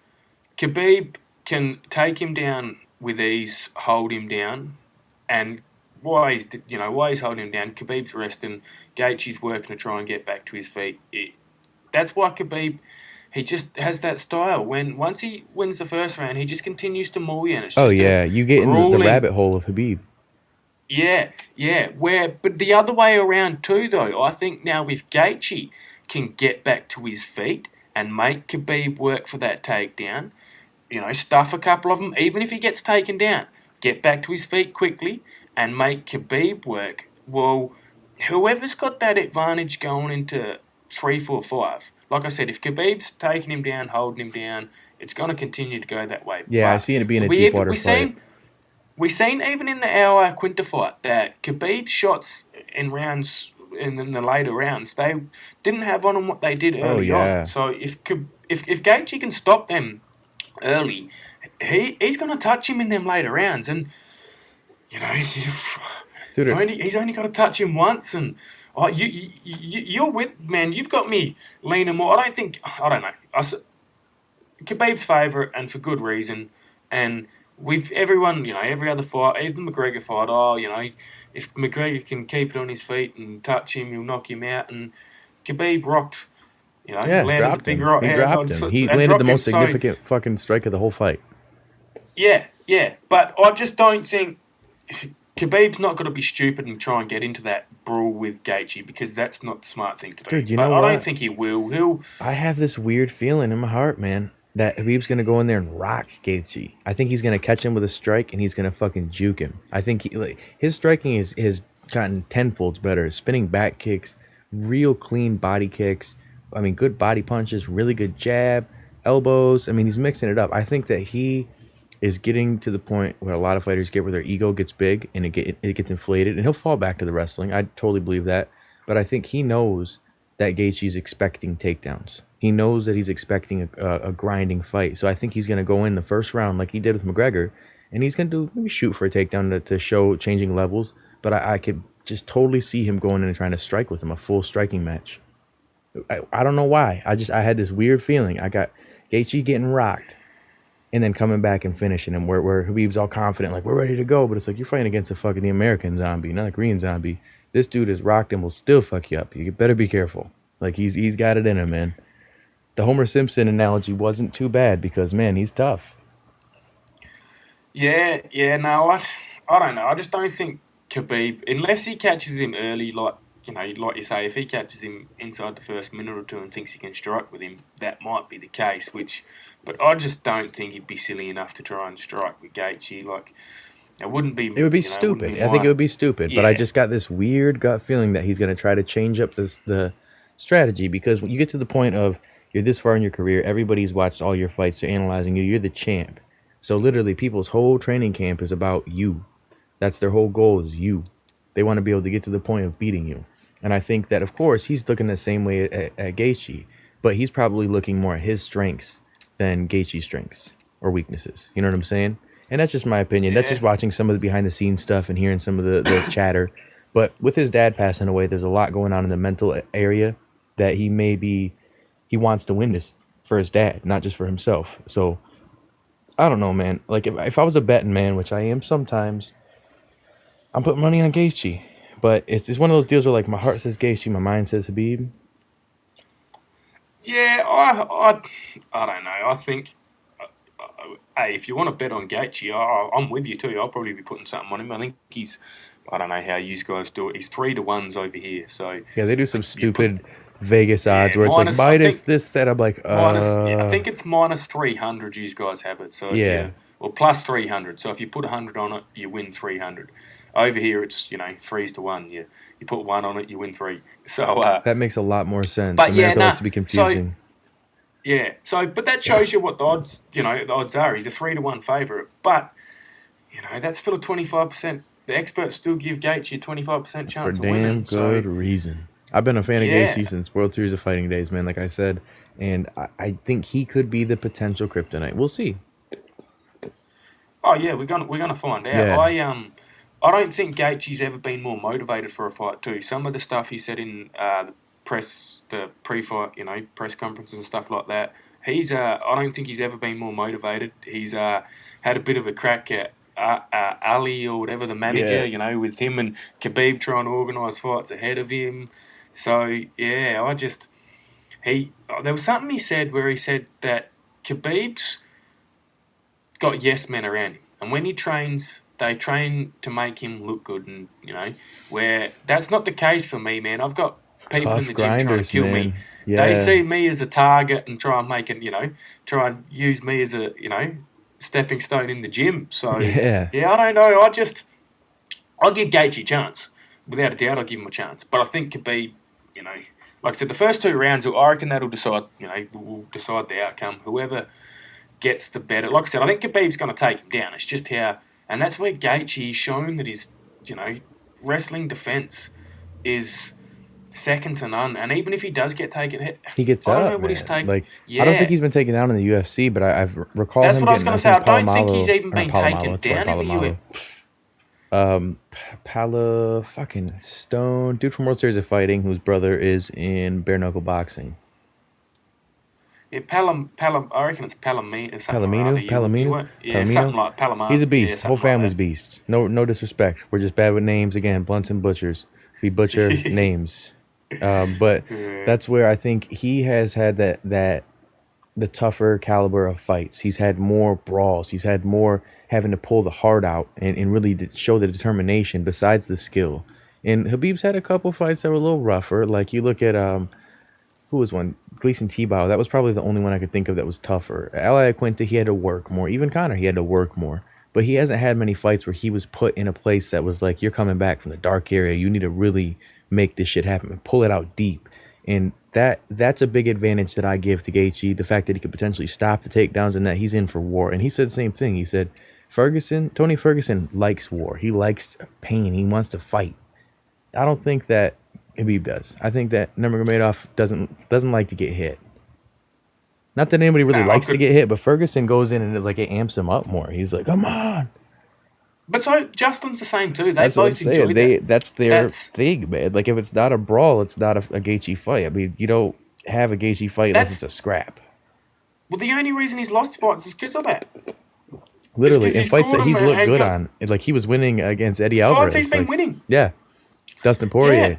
Khabib can take him down with ease, hold him down, and why he's holding him down. Khabib's resting. Gaethje's working to try and get back to his feet. That's why Khabib, he just has that style. Once he wins the first round, he just continues to maul you, and it's Oh, just yeah. a You get in the grueling. rabbit hole of Khabib. Yeah. But the other way around too, though, I think now if Gaethje can get back to his feet and make Khabib work for that takedown, stuff a couple of them, even if he gets taken down, get back to his feet quickly and make Khabib work. Well, whoever's got that advantage going into 3, 4, 5, like I said, if Khabib's taking him down, holding him down, it's going to continue to go that way. Yeah, I But see it being a we deep even, water we fight. seen even in our Quinta fight that Khabib's shots in the later rounds, they didn't have on them what they did Oh, early yeah. on. So if Gaethje can stop them early, he's going to touch him in them later rounds, and Dude, he's only got to touch him once, and you're with man. You've got me leaning more. I don't know. Khabib's favourite, and for good reason, and. Everyone, every other fight, even the McGregor fight, if McGregor can keep it on his feet and touch him, he'll knock him out. And Khabib rocked, yeah, landed dropped the big him. right He hand. dropped him. He landed the most significant fucking strike of the whole fight. Yeah. But I just don't think Khabib's not going to be stupid and try and get into that brawl with Gaethje because that's not the smart thing to do. Dude, you but know I what? don't think he will. I have this weird feeling in my heart, man, that Khabib's going to go in there and rock Gaethje. I think he's going to catch him with a strike and he's going to fucking juke him. I think his striking has gotten tenfold better. Spinning back kicks, real clean body kicks. I mean, good body punches, really good jab, elbows. I mean, he's mixing it up. I think that he is getting to the point where a lot of fighters get where their ego gets big and it gets inflated, and he'll fall back to the wrestling. I totally believe that. But I think he knows that Gaethje's expecting takedowns. He knows that he's expecting a grinding fight. So I think he's going to go in the first round like he did with McGregor, and he's going to maybe shoot for a takedown to show changing levels. But I could just totally see him going in and trying to strike with him, a full striking match. I don't know why. I had this weird feeling. I got Gaethje getting rocked and then coming back and finishing him where Khabib's all confident, like, we're ready to go. But it's like, you're fighting against the American zombie, not a green zombie. This dude is rocked and will still fuck you up. You better be careful. Like, he's got it in him, man. The Homer Simpson analogy wasn't too bad because, man, he's tough. No, I don't know. I just don't think Khabib, unless he catches him early, like you know, like you say, if he catches him inside the first minute or two and thinks he can strike with him, that might be the case. But I just don't think he'd be silly enough to try and strike with Gaethje. Like, it wouldn't be. It would be stupid. I think it would be stupid. But I just got this weird gut feeling that he's going to try to change up the strategy, because when you get to the point of you're this far in your career, everybody's watched all your fights, they're analyzing you, you're the champ. So literally, people's whole training camp is about you. That's their whole goal, is you. They want to be able to get to the point of beating you. And I think that, of course, he's looking the same way at Gaethje, but he's probably looking more at his strengths than Gaethje's strengths or weaknesses. You know what I'm saying? And that's just my opinion. That's just watching some of the behind-the-scenes stuff and hearing some of the chatter. But with his dad passing away, there's a lot going on in the mental area that he wants to win this for his dad, not just for himself. So, I don't know, man. Like, if I was a betting man, which I am sometimes, I'm putting money on Gaethje. But it's one of those deals where, like, my heart says Gaethje, my mind says Khabib. Yeah, I don't know. I think, hey, if you want to bet on Gaethje, I'm with you too. I'll probably be putting something on him. I think he's, I don't know how you guys do it. He's 3-1 over here. So yeah, they do some stupid Vegas odds where it's minus, like minus this, that. I'm like, I think it's minus 300. You guys have it. So or plus 300. So if you put 100 on it, you win 300. Over here, it's 3-1. You put 1 on it, you win 3. So that makes a lot more sense. But America likes to be confusing. But that shows you what the odds, the odds are. He's a 3-1 favourite, but that's still a 25%. The experts still give Gaethje a 25% chance of winning. For damn good reason. I've been a fan of Gaethje since World Series of Fighting days, man. Like I said, and I think he could be the potential kryptonite. We'll see. Oh yeah, we're gonna find out. Yeah. I don't think Gaethje's ever been more motivated for a fight too. Some of the stuff he said in the pre-fight, press conferences and stuff like that. I don't think he's ever been more motivated. He's had a bit of a crack at Ali or whatever, the manager, with him and Khabib trying to organise fights ahead of him. So yeah, there was something he said where he said that Khabib's got yes men around him, and when he trains, they train to make him look good, and where that's not the case for me, man. I've got people in the gym trying to kill me. Yeah. They see me as a target and try and make it, try and use me as a, stepping stone in the gym. So I don't know. I'll give Gaethje a chance. Without a doubt, I'll give him a chance. But I think Khabib, like I said, the first 2 rounds, I reckon that'll decide, will decide the outcome. Whoever gets the better. Like I said, I think Khabib's going to take him down. It's just how, and that's where Gaethje's shown that his, wrestling defense is second to none. And even if he does get taken, he gets up. I don't know what he's taken. I don't think he's been taken down in the UFC, but I've recalled. That's what I was going to say. I don't think he's even been taken down in the UFC. Fucking Stone, dude from World Series of Fighting, whose brother is in bare knuckle boxing. Yeah, I reckon it's Palomino. Palomino? Yeah, something like Palomino. He's a beast. Yeah, whole family's beast. No disrespect. We're just bad with names. Again, blunts and butchers. We butcher names. But that's where I think he has had the tougher caliber of fights. He's had more brawls. He's had more having to pull the heart out and really show the determination besides the skill. And Khabib's had a couple fights that were a little rougher. Like you look at who was one? Gleason Tebow. That was probably the only one I could think of that was tougher. Ali Quinta, he had to work more. Even Conor, he had to work more. But he hasn't had many fights where he was put in a place that was like, you're coming back from the dark area. You need to really make this shit happen and pull it out deep. And that's a big advantage that I give to Gaethje. The fact that he could potentially stop the takedowns and that he's in for war. And he said the same thing. He said, Tony Ferguson likes war. He likes pain. He wants to fight. I don't think that Khabib does. I think that Nurmagomedov doesn't like to get hit. Not that anybody really likes to get hit, but Ferguson goes in and it amps him up more. He's like, come on. But so Justin's the same too. They both enjoy that. That's their thing, man. Like if it's not a brawl, it's not a Gaethje fight. I mean, you don't have a Gaethje fight unless it's a scrap. Well, the only reason he's lost fights is because of that. Literally, in fights that he's looked good on. Like he was winning against Eddie Alvarez. Fights he's been winning. Yeah. Dustin Poirier,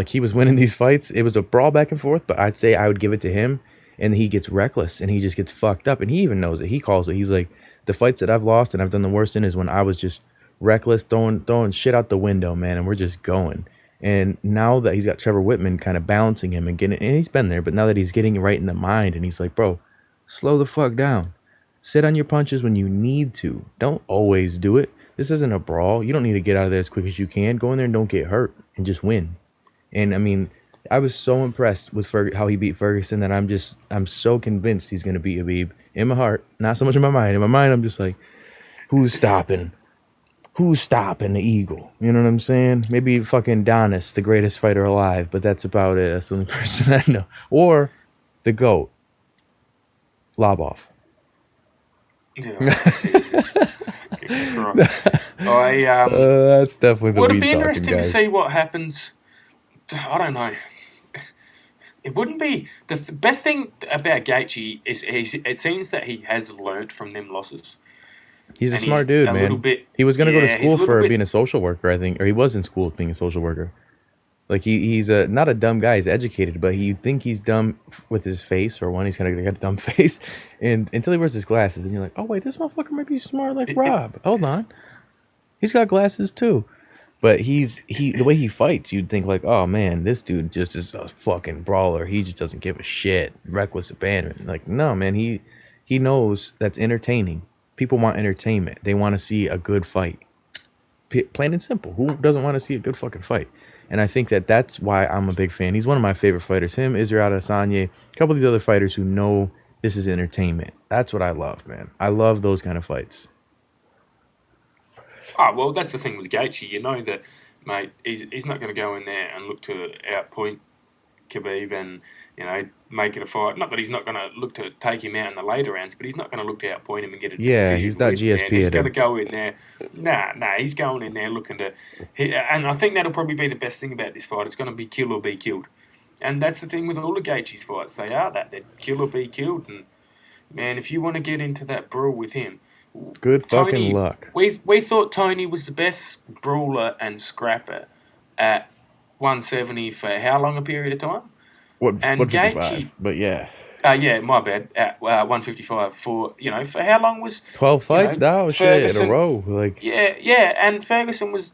he was winning these fights. It was a brawl back and forth, but I'd say I would give it to him. And he gets reckless and he just gets fucked up. And he even knows it. He calls it. He's like, the fights that I've lost and I've done the worst in is when I was just reckless, throwing shit out the window, man. And we're just going. And now that he's got Trevor Whitman kind of balancing him and getting, and he's been there, but now that he's getting right in the mind, and he's like, bro, slow the fuck down. Sit on your punches when you need to. Don't always do it. This isn't a brawl. You don't need to get out of there as quick as you can. Go in there and don't get hurt and just win. And I mean, I was so impressed with how he beat Ferguson that I'm so convinced he's going to beat Khabib. In my heart, not so much in my mind. In my mind, I'm just like, who's stopping? Who's stopping the Eagle? You know what I'm saying? Maybe fucking Donis, the greatest fighter alive, but that's about it. That's the only person I know. Or the GOAT, Lobov. Oh, Jesus. That's definitely the would weed it be talking, interesting guys. to see what happens? I don't know. It wouldn't be the best thing about Gaethje is it seems that he has learnt from them losses. He's a smart dude, man. He was gonna go to school for being a social worker, I think, or he was in school being a social worker. Like he's not a dumb guy. He's educated, but you think he's dumb with his face, or one, he's kind of got a dumb face, and until he wears his glasses, and you're like, oh wait, this motherfucker might be smart like Rob. Hold on, he's got glasses too. But the way he fights, you'd think like, oh man, this dude just is a fucking brawler. He just doesn't give a shit. Reckless abandon. Like, no, man, he knows that's entertaining. People want entertainment. They want to see a good fight. Plain and simple. Who doesn't want to see a good fucking fight? And I think that's why I'm a big fan. He's one of my favorite fighters. Him, Israel Adesanya, a couple of these other fighters who know this is entertainment. That's what I love, man. I love those kind of fights. Oh, well, that's the thing with Gaethje. You know that, mate, he's not going to go in there and look to outpoint Khabib and, you know, make it a fight. Not that he's not going to look to take him out in the later rounds, but he's not going to look to outpoint him and get a decision. Yeah, he's not GSP. He's going to go in there. Nah, he's going in there looking to... and I think that'll probably be the best thing about this fight. It's going to be kill or be killed. And that's the thing with all of Gaethje's fights. They are that. They're kill or be killed. And, man, if you want to get into that brawl with him... Good fucking luck. We thought Tony was the best brawler and scrapper at 170 for how long a period of time? What 55? But yeah. Yeah, my bad. At 155 for how long was 12 fights now? Shit, in a row. Like yeah, and Ferguson was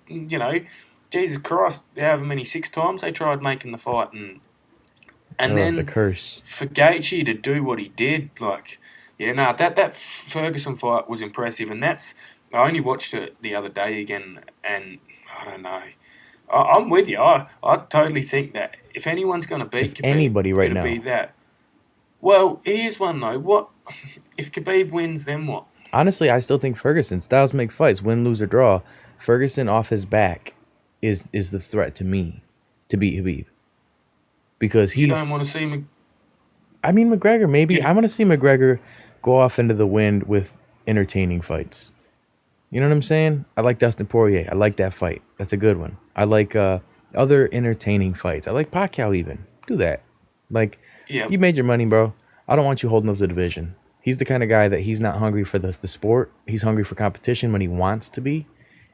Jesus Christ, however many 6 times they tried making the fight and then the curse for Gaethje to do what he did, like. Yeah, no, that Ferguson fight was impressive, and I only watched it the other day again, and I don't know. I'm with you. I totally think that if anyone's going to beat Khabib, anybody right it'll now, be that. Well, here's one though. What if Khabib wins? Then what? Honestly, I still think Ferguson. Styles make fights, win, lose, or draw. Ferguson off his back is the threat to me to beat Khabib because you don't want to see I mean, McGregor maybe. I want to see McGregor go off into the wind with entertaining fights. You know what I'm saying? I like Dustin Poirier. I like that fight. That's a good one. I like other entertaining fights. I like Pacquiao even. Do that. Like, you made your money, bro. I don't want you holding up the division. He's the kind of guy that he's not hungry for the sport. He's hungry for competition when he wants to be.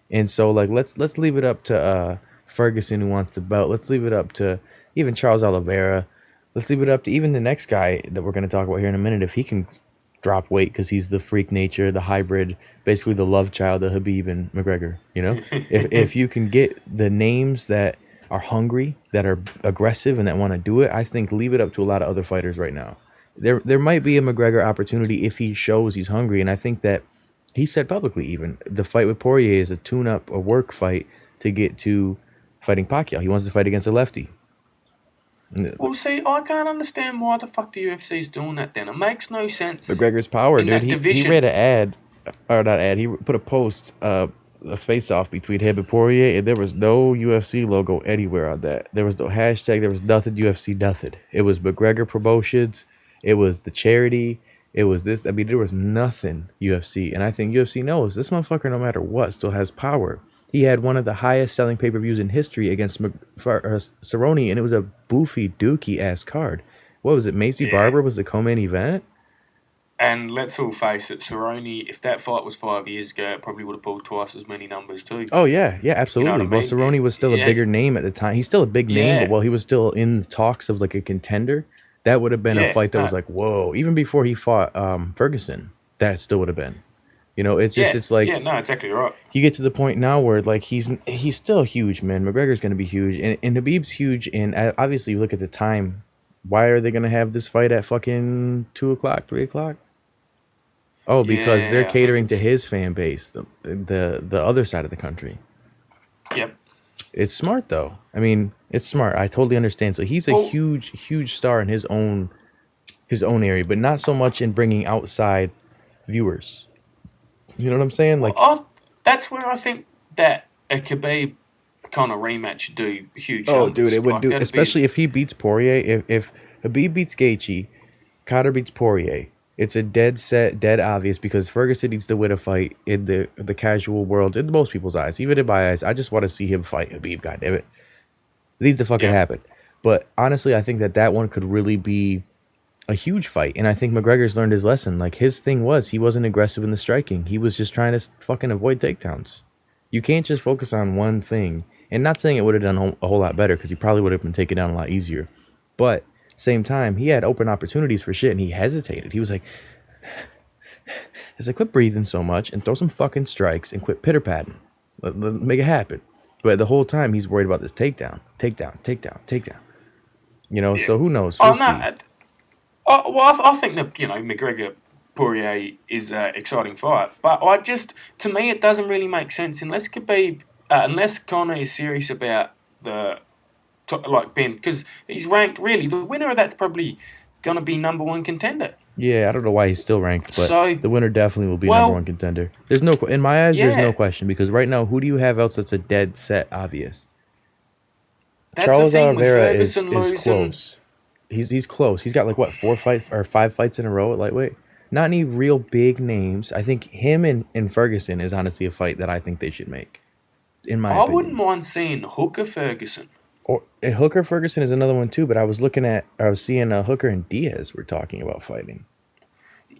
And so, like, let's leave it up to Ferguson who wants the belt. Let's leave it up to even Charles Oliveira. Let's leave it up to even the next guy that we're going to talk about here in a minute. If he can drop weight because he's the freak nature, the hybrid, basically the love child of Khabib and McGregor. If you can get the names that are hungry, that are aggressive, and that want to do it, I think leave it up to a lot of other fighters right now. There might be a McGregor opportunity if he shows he's hungry, and I think that he said publicly even the fight with Poirier is a tune-up, a work fight to get to fighting Pacquiao. He wants to fight against a lefty. Well, see, I can't understand why the fuck the UFC is doing that then. It makes no sense. McGregor's power, dude. He read an ad, or not ad, he put a post, a face-off between him and Poirier, and there was no UFC logo anywhere on that. There was no hashtag, there was nothing UFC, nothing. It was McGregor Promotions, it was the charity, it was this. I mean, there was nothing UFC, and I think UFC knows this motherfucker, no matter what, still has power. He had one of the highest selling pay-per-views in history against Cerrone, and it was a boofy, dookie-ass card. What was it? Macy Barber was the co-main event? And let's all face it, Cerrone, if that fight was 5 years ago, it probably would have pulled twice as many numbers too. Oh, yeah, absolutely. You know what I mean? Well, Cerrone was still a bigger name at the time. He's still a big name, but while he was still in the talks of like a contender, that would have been a fight that was like, whoa. Even before he fought Ferguson, that still would have been. You know, it's just, it's like, yeah, no, exactly right. you get to the point now where like he's still huge, man. McGregor's gonna be huge, and Habib's huge. And obviously, you look at the time. Why are they gonna have this fight at fucking 2 o'clock, 3 o'clock? Oh, because they're Yeah, I think catering to it's his fan base, the other side of the country. yep. It's smart though. I mean, it's smart. I totally understand. So he's a Well, huge star in his own area, but not so much in bringing outside viewers. You know what I'm saying? well, Like, that's where I think that a Khabib kind of rematch would do huge oh, dude, numbers. it would Like do, that'd be especially if he beats Poirier. If Habib beats Gaethje, Cotter beats Poirier. It's a dead set, dead obvious because Ferguson needs to win a fight in the casual world, in most people's eyes, even in my eyes. I just want to see him fight Habib. God damn it, it needs to fucking yeah. happen. But honestly, I think that one could really be a huge fight, and I think McGregor's learned his lesson. Like his thing was he wasn't aggressive in the striking. He was just trying to fucking avoid takedowns. You can't just focus on one thing. And not saying it would have done a whole lot better because he probably would have been taken down a lot easier. But same time, he had open opportunities for shit and he hesitated. He was like, quit breathing so much and throw some fucking strikes and quit pitter patting. Make it happen. But the whole time he's worried about this takedown. You know, Yeah. so who knows? Oh We'll no. see. Well, I think that McGregor Poirier is an exciting fight, but to me it doesn't really make sense unless Conor is serious about like Ben, because he's ranked really the winner of that's probably gonna be number one contender. Yeah, I don't know why he's still ranked, but So the winner definitely will be well, number one contender. There's no, in my eyes, there's no yeah, question because right now, who do you have else that's a dead set obvious? that's the Charles thing with Oliveira Ferguson is losing. close. He's close. He's got like what 5 fights in a row at lightweight. Not any real big names. I think him and Ferguson is honestly a fight that I think they should make, in my I wouldn't opinion. mind seeing Hooker Ferguson. Or and Hooker Ferguson is another one too. But I was seeing Hooker and Diaz were talking about fighting.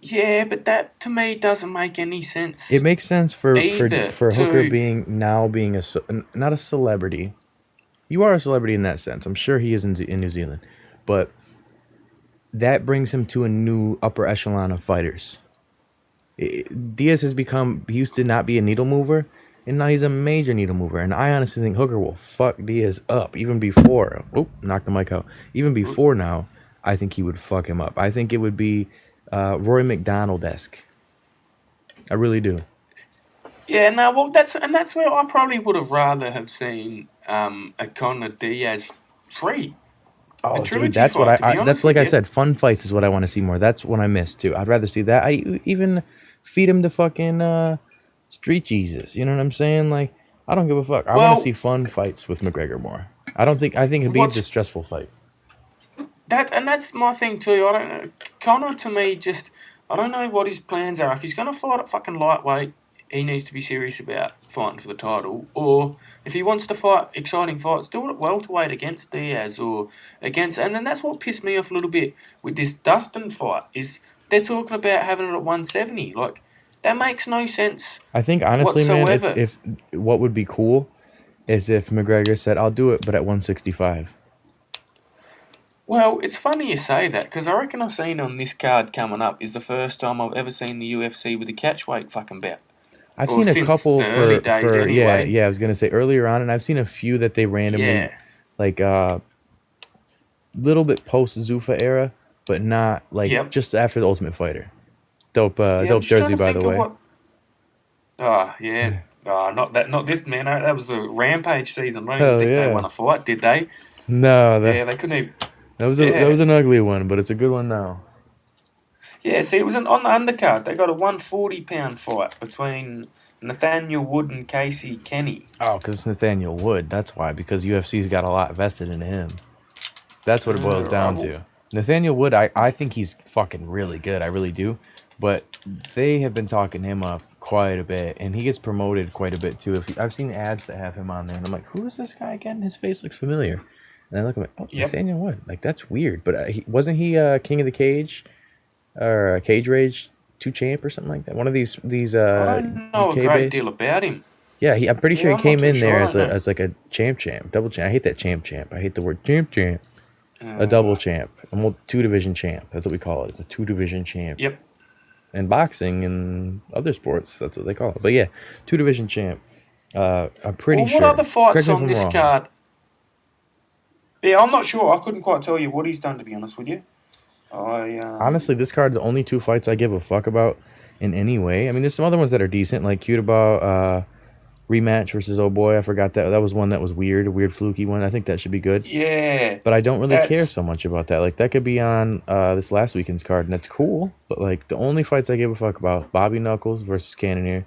Yeah, but that to me doesn't make any It sense makes sense for either. Hooker To being not a celebrity. You are a celebrity in that sense. I'm sure he is in New Zealand, but that brings him to a new upper echelon of fighters. Diaz he used to not be a needle mover, and now he's a major needle mover. And I honestly think Hooker will fuck Diaz up even before. Oh, knocked the mic out. Even before now, I think he would fuck him up. I think it would be Rory McDonald-esque. I really do. yeah, no, well that's where I probably would have rather have seen a Conor Diaz 3, the Oh, dude, trilogy that's what fight. To be that's honest like with I you, said. Fun fights is what I want to see more. That's what I miss too. I'd rather see that. Even feed him to fucking street Jesus. You know what I'm saying? Like I don't give a fuck. I want to see well, fun fights with McGregor more. I think Habib's a what's stressful fight. that's my thing too. I don't know. Conor to me just I don't know what his plans are. If he's gonna fight at fucking lightweight, he needs to be serious about fighting for the title. Or if he wants to fight exciting fights, do it at welterweight against Diaz or against. And then that's what pissed me off a little bit with this Dustin fight is they're talking about having it at 170. Like that makes no sense I think honestly, man, it's whatsoever. if what would be cool is if McGregor said, "I'll do it, but at 165." Well, it's funny you say that because I reckon I've seen on this card coming up is the first time I've ever seen the UFC with a catchweight fucking bout. I've Or seen a since couple the early days anyway. yeah. I was gonna say earlier on, and I've seen a few that they randomly Yeah. like little bit post Zuffa era, but not like Yep. just after the Ultimate Fighter. Yeah, I'm Dope just trying jersey to by the think of way. what. Oh, yeah. Oh, not this man. That was the Rampage season. I don't even Hell think they yeah. won a fight, did they? No, Yeah, they couldn't even. that was Yeah. an ugly one, but it's a good one now. Yeah, see, it was on the undercard. They got a 140-pound fight between Nathaniel Wood and Casey Kenny. Oh, because it's Nathaniel Wood. That's why. Because UFC's got a lot vested in him. That's what it boils down Right. to. Nathaniel Wood, I think he's fucking really good. I really do. But they have been talking him up quite a bit, and he gets promoted quite a bit too. I've seen ads that have him on there, and I'm like, who is this guy again? His face looks familiar. And I look at him, oh, Yep. Nathaniel Wood. Like that's weird. But wasn't he King of the Cage or Cage Rage 2 champ or something like that? One of these I don't know a UK great based. deal about him. Yeah, I'm pretty sure Yeah, he I'm not came too in there sure. I as don't know. like a champ, double champ. I hate that champ. I hate the word champ. A double champ, a 2 division champ. That's what we call it. It's a 2 division champ. Yep. and boxing and other sports. That's what they call it. But yeah, 2-division champ. I'm pretty Well, sure. what other fights Correct me if on I'm this wrong. card? Yeah, I'm not sure. I couldn't quite tell you what he's done, to be honest with you. Honestly, this card, the only 2 fights I give a fuck about in any way. I mean, there's some other ones that are decent, like Cutabao rematch versus Oh Boy. I forgot that. That was one that was weird, a weird fluky one. I think that should be good. Yeah. But I don't really care That's so much about that. Like, that could be on this last weekend's card, and that's cool. But, like, the only fights I give a fuck about, Bobby Knuckles versus Cannonier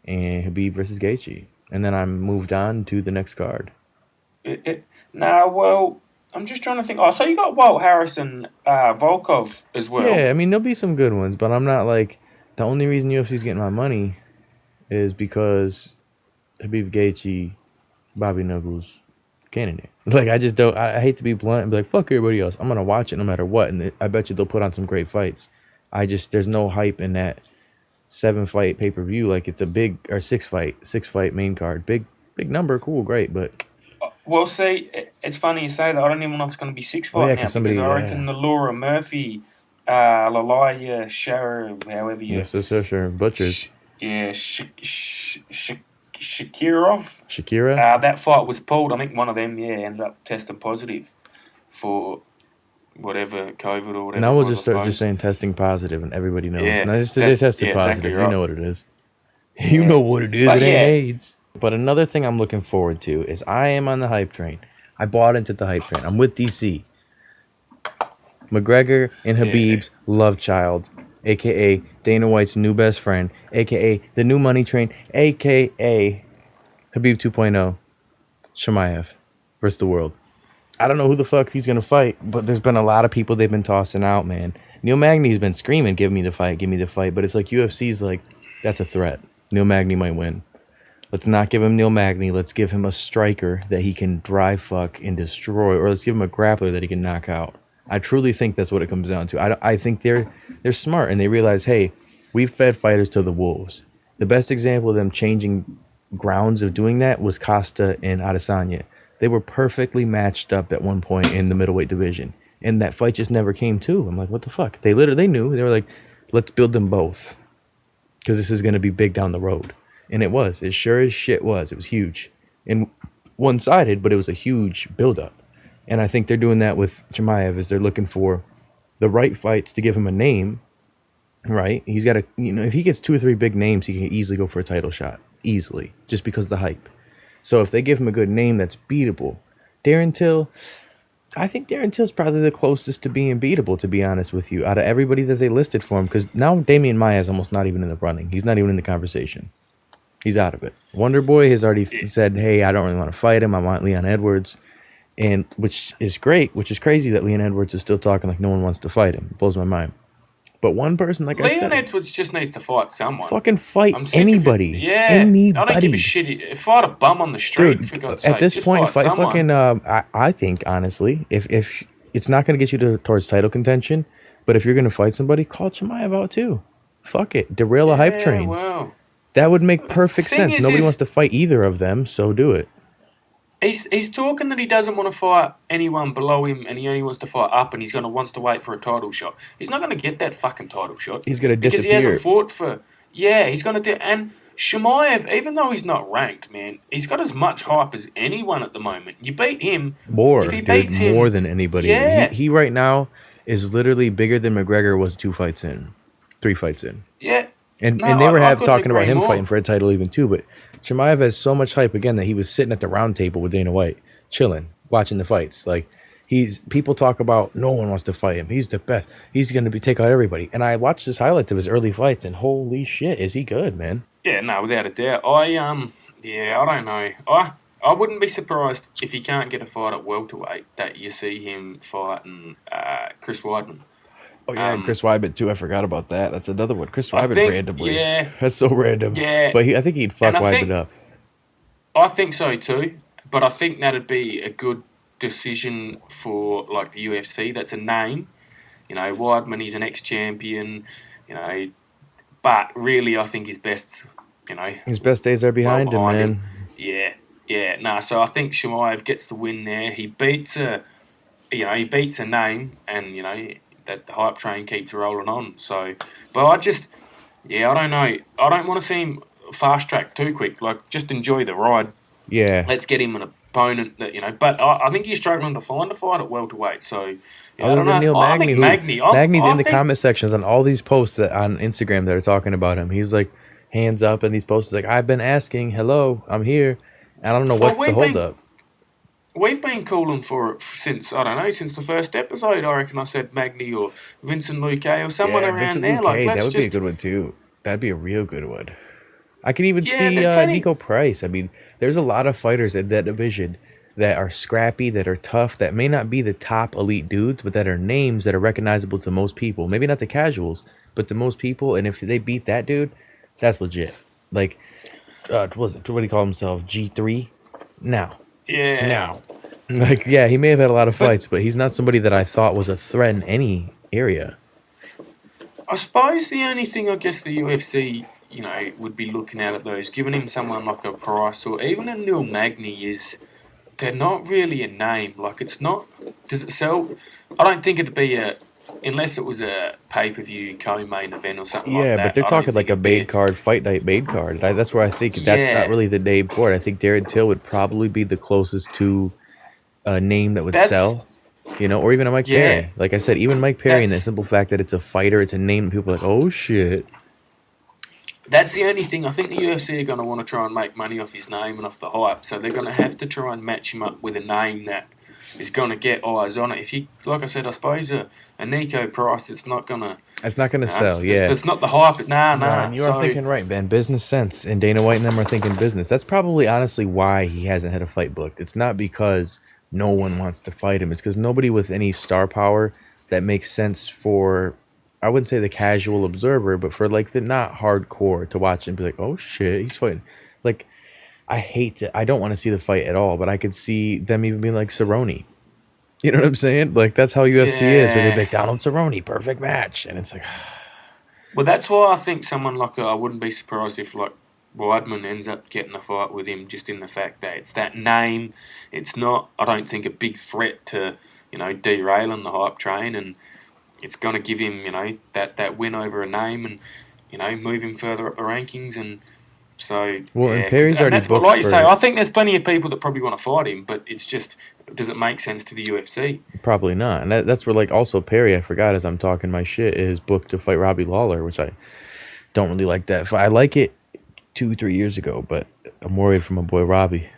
and Khabib versus Gaethje. And then I'm moved on to the next card. well, I'm just trying to think. Oh, so you got Walt Harris and Volkov as well. Yeah, I mean, there'll be some good ones, but I'm not, like, the only reason UFC's getting my money is because Khabib Gaethje, Bobby Knuckles, Cannonier. Like, I just don't. I hate to be blunt and be like, fuck everybody else. I'm gonna watch it no matter what, and I bet you they'll put on some great fights. There's no hype in that 7-fight pay per view. Like, it's a big or 6-fight main card. Big number, cool, great, but. Well, see, it's funny you say that. I don't even know if it's going to be 6-fight now because I reckon the Laura Murphy, Lalaya, Shara, however you. Yes, sure. Butchers. Shakira. That fight was pulled. I think one of them, ended up testing positive for whatever COVID or whatever. Now we'll just start just saying testing positive, and everybody knows. Yeah, now, they tested positive. Exactly right. You know what it is. You know what it is. It ain't AIDS. But another thing I'm looking forward to is I am on the hype train. I bought into the hype train. I'm with DC. McGregor and Khabib's love child, a.k.a. Dana White's new best friend, a.k.a. the new money train, a.k.a. Khabib 2.0, Chimaev versus the world. I don't know who the fuck he's going to fight, but there's been a lot of people they've been tossing out, man. Neil Magny's been screaming, give me the fight, but it's like UFC's like, that's a threat. Neil Magny might win. Let's not give him Neil Magny. Let's give him a striker that he can drive fuck and destroy, or let's give him a grappler that he can knock out. I truly think that's what it comes down to. I think they're smart, and they realize, hey, we've fed fighters to the wolves. The best example of them changing grounds of doing that was Costa and Adesanya. They were perfectly matched up at one point in the middleweight division, and that fight just never came to. I'm like, what the fuck? They knew. They were like, let's build them both, because this is going to be big down the road. And it was. It sure as shit was. It was huge. And one-sided, but it was a huge build-up. And I think they're doing that with Chimaev, is they're looking for the right fights to give him a name, right? He's got to, if he gets 2 or 3 big names, he can easily go for a title shot. Easily. Just because of the hype. So if they give him a good name that's beatable. Darren Till, I think Darren Till's probably the closest to being beatable, to be honest with you, out of everybody that they listed for him. Because now Damian Maia is almost not even in the running. He's not even in the conversation. He's out of it. Wonder Boy has already said, hey, I don't really want to fight him. I want Leon Edwards. And which is great, which is crazy that Leon Edwards is still talking like no one wants to fight him. It blows my mind. But one person, like I said, Leon Edwards just needs to fight someone. Fucking fight anybody. Anybody. I don't give a shit. Fight a bum on the street. Dude, for God's at this sake. point, fight fucking. I think honestly, if it's not going to get you towards title contention, but if you're going to fight somebody, call Chimaev out too. Fuck it, derail a hype train. Wow. That would make perfect sense. Nobody wants to fight either of them, so do it. He's talking that he doesn't want to fight anyone below him, and he only wants to fight up, and wants to wait for a title shot. He's not going to get that fucking title shot. He's going to disappear. Because he hasn't fought for... Yeah, he's going to do... And Chimaev, even though he's not ranked, man, he's got as much hype as anyone at the moment. You beat him... More than anybody. Yeah. He right now is literally bigger than McGregor was 3 fights in. Yeah. And they were talking about him fighting for a title even too, but Chimaev has so much hype again that he was sitting at the round table with Dana White, chilling, watching the fights. Like, people talk about no one wants to fight him. He's the best. He's going to take out everybody. And I watched his highlights of his early fights, and holy shit, is he good, man? Yeah, no, without a doubt. I don't know. I wouldn't be surprised if he can't get a fight at welterweight that you see him fighting Chris Weidman. Oh, yeah, Chris Weidman, too. I forgot about that. That's another one. Chris Weidman randomly. Yeah. That's so random. Yeah. But I think he'd fuck Weidman up. I think so, too. But I think that'd be a good decision for, like, the UFC. That's a name. Weidman, he's an ex-champion, but really I think his best, his best days are behind him, man. Yeah. No, so I think Chimaev gets the win there. He beats a name, and, that the hype train keeps rolling on. So, but Yeah, I don't know. I don't want to see him fast track too quick. Like, just enjoy the ride. Yeah. Let's get him an opponent that, you know. But I think he's struggling to find a fight at welterweight. So, yeah, I Other don't know. than Neil I Magny, think Magny. Magny's I in the think. comment sections on all these posts that on Instagram that are talking about him. He's like hands up in these posts like, I've been asking, hello, I'm here. And I don't know Well, what's the holdup. we've been calling for it since, I don't know, since the first episode. I reckon I said Magny or Vincent Luque or someone Yeah, around Vincent there. Like, Luque, that let's would be a just. good one too. That'd be a real good one. I can even Yeah, see there's plenty. Nico Price. I mean, there's a lot of fighters in that division that are scrappy, that are tough, that may not be the top elite dudes, but that are names that are recognizable to most people. Maybe not the casuals, but to most people. And if they beat that dude, that's legit. Like, what do you call himself? G3? Now. Yeah. Now. Like, yeah, he may have had a lot of But fights, but he's not somebody that I thought was a threat in any area. I suppose the only thing I guess the UFC, you know, would be looking at those, giving him someone like a Price or even a Neil Magny is they're not really a name. Like, it's not. Does it sell? I don't think it'd be a. Unless it was a pay-per-view co-main event or something like Yeah, but that, they're I don't talking think like a it'd be. main card, fight night main card. That's where I think that's not Yeah, really the name for it. I think Darren Till would probably be the closest to a name that would that's sell, or even a Mike yeah, Perry. Like I said, even Mike Perry, and the that's simple fact that it's a fighter, it's a name, and people are like, oh shit. that's the only thing. I think the UFC are going to want to try and make money off his name and off the hype, so they're going to have to try and match him up with a name that is going to get eyes on it. If you, like I said, I suppose a Nico Price, it's not going to. It's not gonna It's sell, just yeah. there's not the hype. Nah, No, nah. and you are So thinking right, man. Business sense, and Dana White and them are thinking business. That's probably honestly why he hasn't had a fight booked. It's not because no one wants to fight him. It's because nobody with any star power that makes sense for, I wouldn't say the casual observer, but for like the not hardcore to watch and be like, oh shit, he's fighting. Like, I don't want to see the fight at all, but I could see them even being like Cerrone. You know what I'm saying? Like, that's how UFC is, where they're yeah. like, Donald Cerrone, perfect match. And it's like, Well, that's why I think someone like I wouldn't be surprised if like Weidman ends up getting a fight with him, just in the fact that it's that name. It's not. I don't think a big threat to derailing the hype train, and it's going to give him that win over a name, and move him further up the rankings. And so well, and yeah, Perry's and already that's what, booked like you say, for. I think there's plenty of people that probably want to fight him, but it's just, does it make sense to the UFC? Probably not. And that's where, like, also Perry, I forgot as I'm talking my shit, is booked to fight Robbie Lawler, which I don't really like that. I like it 2-3 years ago, but I'm worried for my boy Robbie.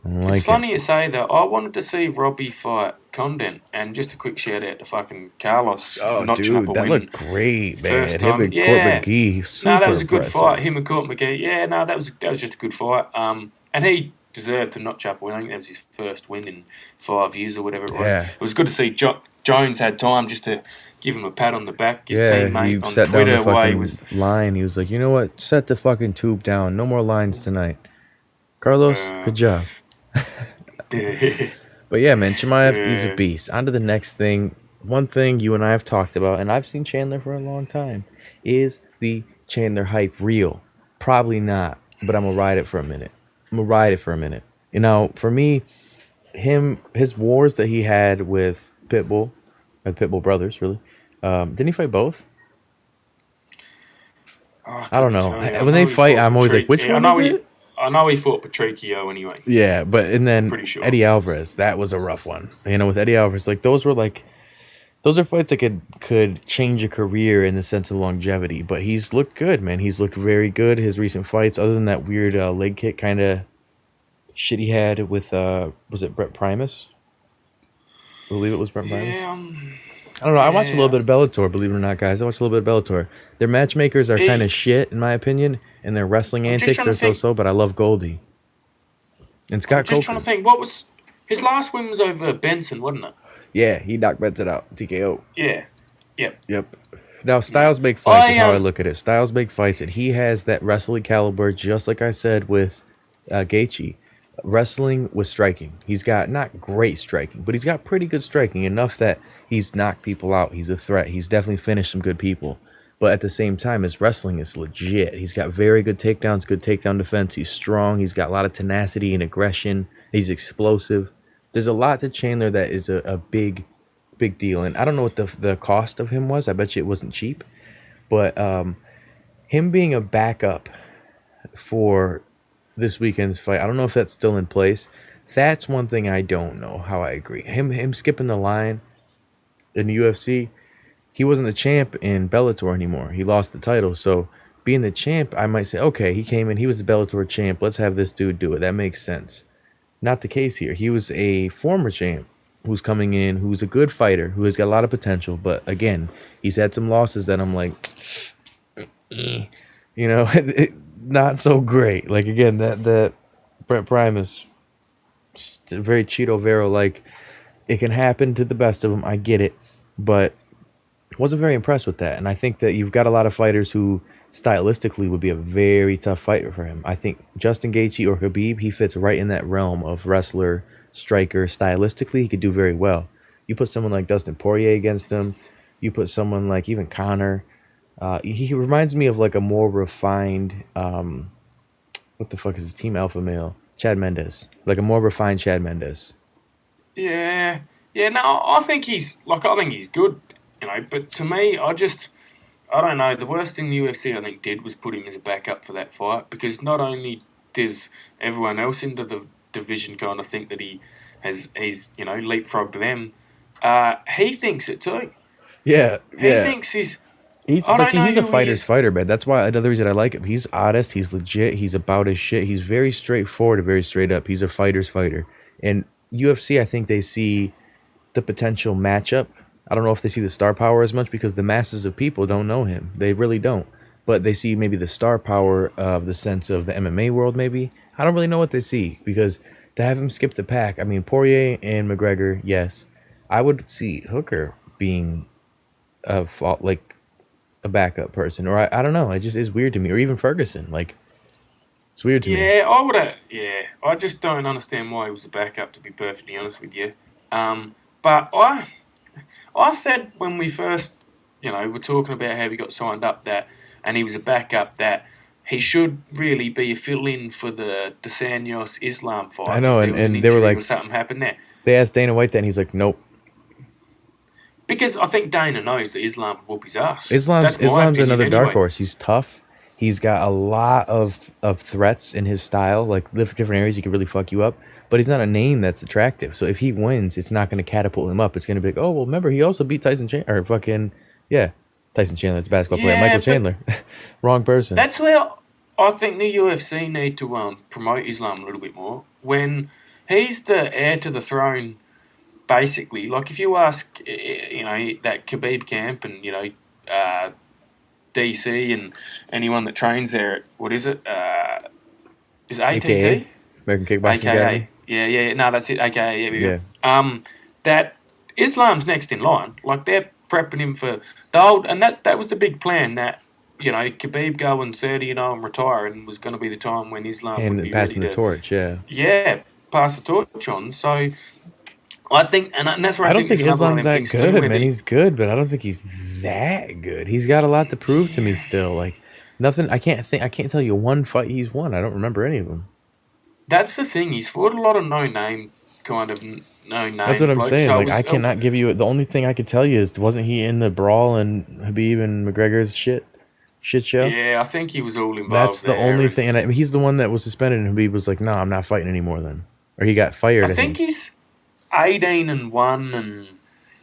I don't It's like it. funny you say that. I wanted to see Robbie fight Condon, and just a quick shout out to fucking Carlos Oh, notching up dude, a that win looked great, man. first Him time. and Court Yeah, McGee, no, that super was a good fight. impressive. Him and Court McGee. Yeah, no, that was just a good fight. And he deserved to notch up a win. I think that was his first win in 5 years or whatever it was. Yeah. It was good to see Jones had time just to give him a pat on the back. His Yeah, he teammate on set down the Twitter way fucking was. line. He was like, you know what? Set the fucking tube down. No more lines tonight. Carlos, good job. But yeah, man, Chimaev, he's a Yeah. beast. On to the next thing. One thing you and I have talked about, and I've seen Chandler for a long time, is the Chandler hype real? Probably not, but I'm gonna ride it for a minute. For me, his wars that he had with Pitbull, or the Pitbull brothers, really. Didn't he fight both? Oh, I I don't couldn't know. tell you. I When they know he fight, fought I'm always like, which I one know is he. it? I know he fought Patricio anyway. Yeah, and then Pretty sure. Eddie Alvarez, that was a rough one. With Eddie Alvarez, like those are fights that could change a career in the sense of longevity. But he's looked good, man. He's looked very good. His recent fights, other than that weird leg kick kind of shit he had with was it Brett Primus? I believe it was Brett Primus. Yeah, I don't know. I watch a little yeah. bit of Bellator, believe it or not, guys. I watch a little bit of Bellator. Their matchmakers are kind of shit, in my opinion, and their wrestling I'm just antics trying are to think. so-so, but I love Goldie. And Scott I'm just trying to Coker. think. What was his last win? Was over Benson, wasn't it? Yeah, he knocked Benson out. TKO. Yeah. Yep. Yep. Now, Styles make fights is how I I look at it. Styles make fights, and he has that wrestling caliber, just like I said with Gaethje. Wrestling with striking. He's got not great striking, but he's got pretty good striking, enough that he's knocked people out. He's a threat. He's definitely finished some good people. But at the same time, his wrestling is legit. He's got very good takedowns, good takedown defense. He's strong. He's got a lot of tenacity and aggression. He's explosive. There's a lot to Chandler that is a big deal. And I don't know what the cost of him was. I bet you it wasn't cheap. But him being a backup for this weekend's fight, I don't know if that's still in place. That's one thing I don't know how I agree. Him skipping the line in the UFC, he wasn't the champ in Bellator anymore. He lost the title. So being the champ, I might say, okay, he came in, he was the Bellator champ. Let's have this dude do it. That makes sense. Not the case here. He was a former champ who's coming in, who's a good fighter, who has got a lot of potential. But again, he's had some losses that I'm like, not so great. Like, again, that Brent Primus, very Cheeto Vero, like, it can happen to the best of them. I get it. But wasn't very impressed with that. And I think that you've got a lot of fighters who stylistically would be a very tough fighter for him. I think Justin Gaethje or Khabib, he fits right in that realm of wrestler, striker. Stylistically, he could do very well. You put someone like Dustin Poirier against him. You put someone like even Conor. He reminds me of like a more refined, what the fuck is his team alpha male? Chad Mendes. Like a more refined Chad Mendes. Yeah. Yeah, no, I think he's good, but to me, I don't know. The worst thing the UFC, I think, did was put him as a backup for that fight, because not only does everyone else in the division kind of think that he's leapfrogged them, he thinks it too. Yeah, He thinks he's a fighter's fighter, man. That's why another reason I like him. He's honest. He's legit. He's about his shit. He's very straightforward and very straight up. He's a fighter's fighter. And UFC, I think they see the potential matchup. I don't know if they see the star power as much, because the masses of people don't know him. They really don't. But they see maybe the star power of the sense of the MMA world, maybe. I don't really know what they see, because to have him skip the pack, I mean, Poirier and McGregor, yes. I would see Hooker being a backup person. Or I don't know. It just is weird to me. Or even Ferguson. Like, it's weird to me. Yeah, I just don't understand why he was a backup, to be perfectly honest with you. But I said when we first, were talking about how he got signed up and he was a backup, that he should really be a fill-in for the Dos Anjos Islam fight. I know, and they were like, something happened there. They asked Dana White that, and he's like, nope. Because I think Dana knows that Islam will whoop his ass. Islam's another dark horse. He's tough. He's got a lot of threats in his style, like different areas he could really fuck you up. But he's not a name that's attractive. So if he wins, it's not going to catapult him up. It's going to be like, oh, well, remember, he also beat Tyson Chandler. Tyson Chandler, it's a basketball player. Michael Chandler. Wrong person. That's where I think the UFC need to promote Islam a little bit more. When he's the heir to the throne, basically. Like, if you ask, that Khabib camp and, DC and anyone that trains there at, what is it? Is it ATT? AKA? American Kickboxing Academy. Yeah. No, that's it. AKA, yeah. That Islam's next in line. Like, they're prepping him for the old, and that was the big plan, that, Khabib going 30-0 and retire, and was going to be the time when Islam would be passing the torch, Yeah, pass the torch on. So I think, and that's where I think Islam's that good, man. He's good, but I don't think he's that good. He's got a lot to prove to me still. Like, nothing. I can't tell you one fight he's won. I don't remember any of them. That's the thing. He's fought a lot of no-name kind of no-name. That's what I'm saying. So I cannot give you. The only thing I could tell you is, wasn't he in the brawl and Khabib and McGregor's shit show? Yeah, I think he was all involved. That's the only thing. And he's the one that was suspended, and Khabib was like, "No, I'm not fighting anymore." Then, or he got fired. I think he's 18-1 and.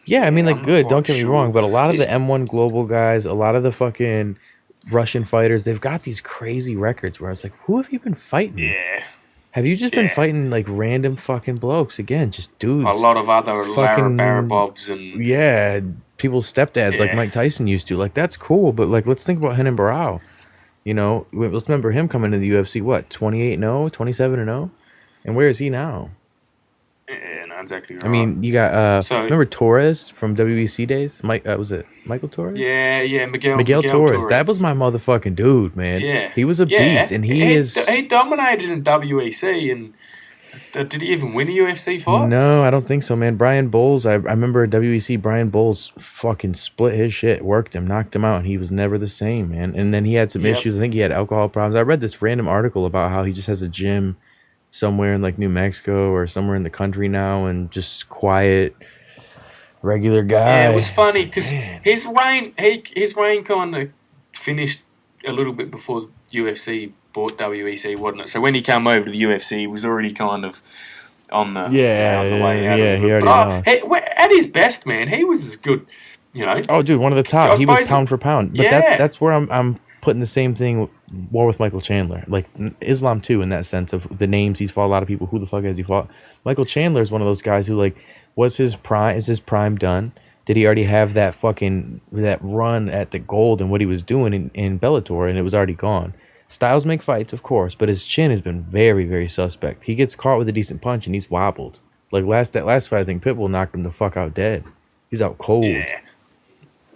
Yeah, I mean, like, good. Don't get me wrong, but a lot of the M1 global guys, a lot of the fucking Russian fighters, they've got these crazy records where it's like, who have you been fighting? Yeah. Have you just been fighting, like, random fucking blokes? Again, just dudes. A lot of other fucking Barabovs and... Yeah, people's stepdads, like Mike Tyson used to. Like, that's cool, but, like, let's think about Renan Barão. Let's remember him coming to the UFC, what, 28-0, 27-0? And where is he now? Yeah, not exactly right. I mean, you got, remember Torres from WEC days? Was it Michael Torres? Yeah, Miguel Torres. That was my motherfucking dude, man. Yeah. He was a beast, and he dominated in WEC, and did he even win a UFC fight? No, I don't think so, man. Brian Bowles, I remember WEC, Brian Bowles fucking split his shit, worked him, knocked him out, and he was never the same, man. And then he had some issues. I think he had alcohol problems. I read this random article about how he just has a gym somewhere in like New Mexico or somewhere in the country now, and just quiet, regular guy. Yeah, it was funny because his reign kind of finished a little bit before UFC bought WEC, wasn't it? So when he came over to the UFC, he was already kind of on the way out. He already lost. At his best, man, he was as good. You know. Oh, dude, one of the top. He was pound for pound. But that's where I'm putting the same thing more with Michael Chandler. Like Islam too, in that sense of the names he's fought. A lot of people. Who the fuck has he fought? Michael Chandler is one of those guys who like was his prime. Is his prime done? Did he already have that run at the gold and what he was doing in Bellator, and it was already gone? Styles make fights, of course, but his chin has been very, very suspect. He gets caught with a decent punch and he's wobbled. Like that last fight, I think Pitbull knocked him the fuck out dead. He's out cold.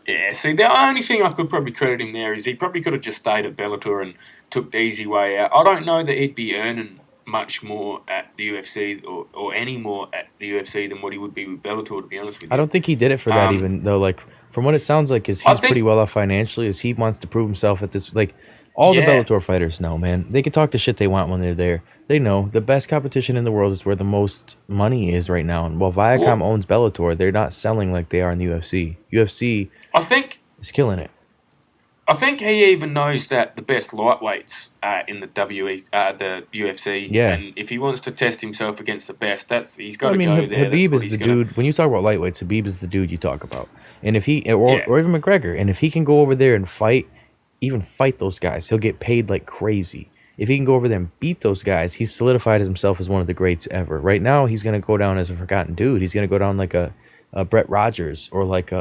Yeah, see, the only thing I could probably credit him there is he probably could have just stayed at Bellator and took the easy way out. I don't know that he'd be earning much more at the UFC or any more at the UFC than what he would be with Bellator, to be honest with you. I don't think he did it for that even, though. Like, from what it sounds like, he's pretty well off financially, as he wants to prove himself at this. Like, all the Bellator fighters know, man. They can talk the shit they want when they're there. They know the best competition in the world is where the most money is right now. And while Viacom owns Bellator, they're not selling like they are in the UFC. UFC is killing it. I think he even knows that the best lightweights are in the UFC. Yeah. And if he wants to test himself against the best, he's got to go there. Habib is the dude. When you talk about lightweights, Habib is the dude you talk about. And if he or even McGregor, and if he can go over there and fight those guys, he'll get paid like crazy. If he can go over there and beat those guys, he's solidified himself as one of the greats ever. Right now, he's going to go down as a forgotten dude. He's going to go down like a Brett Rogers or like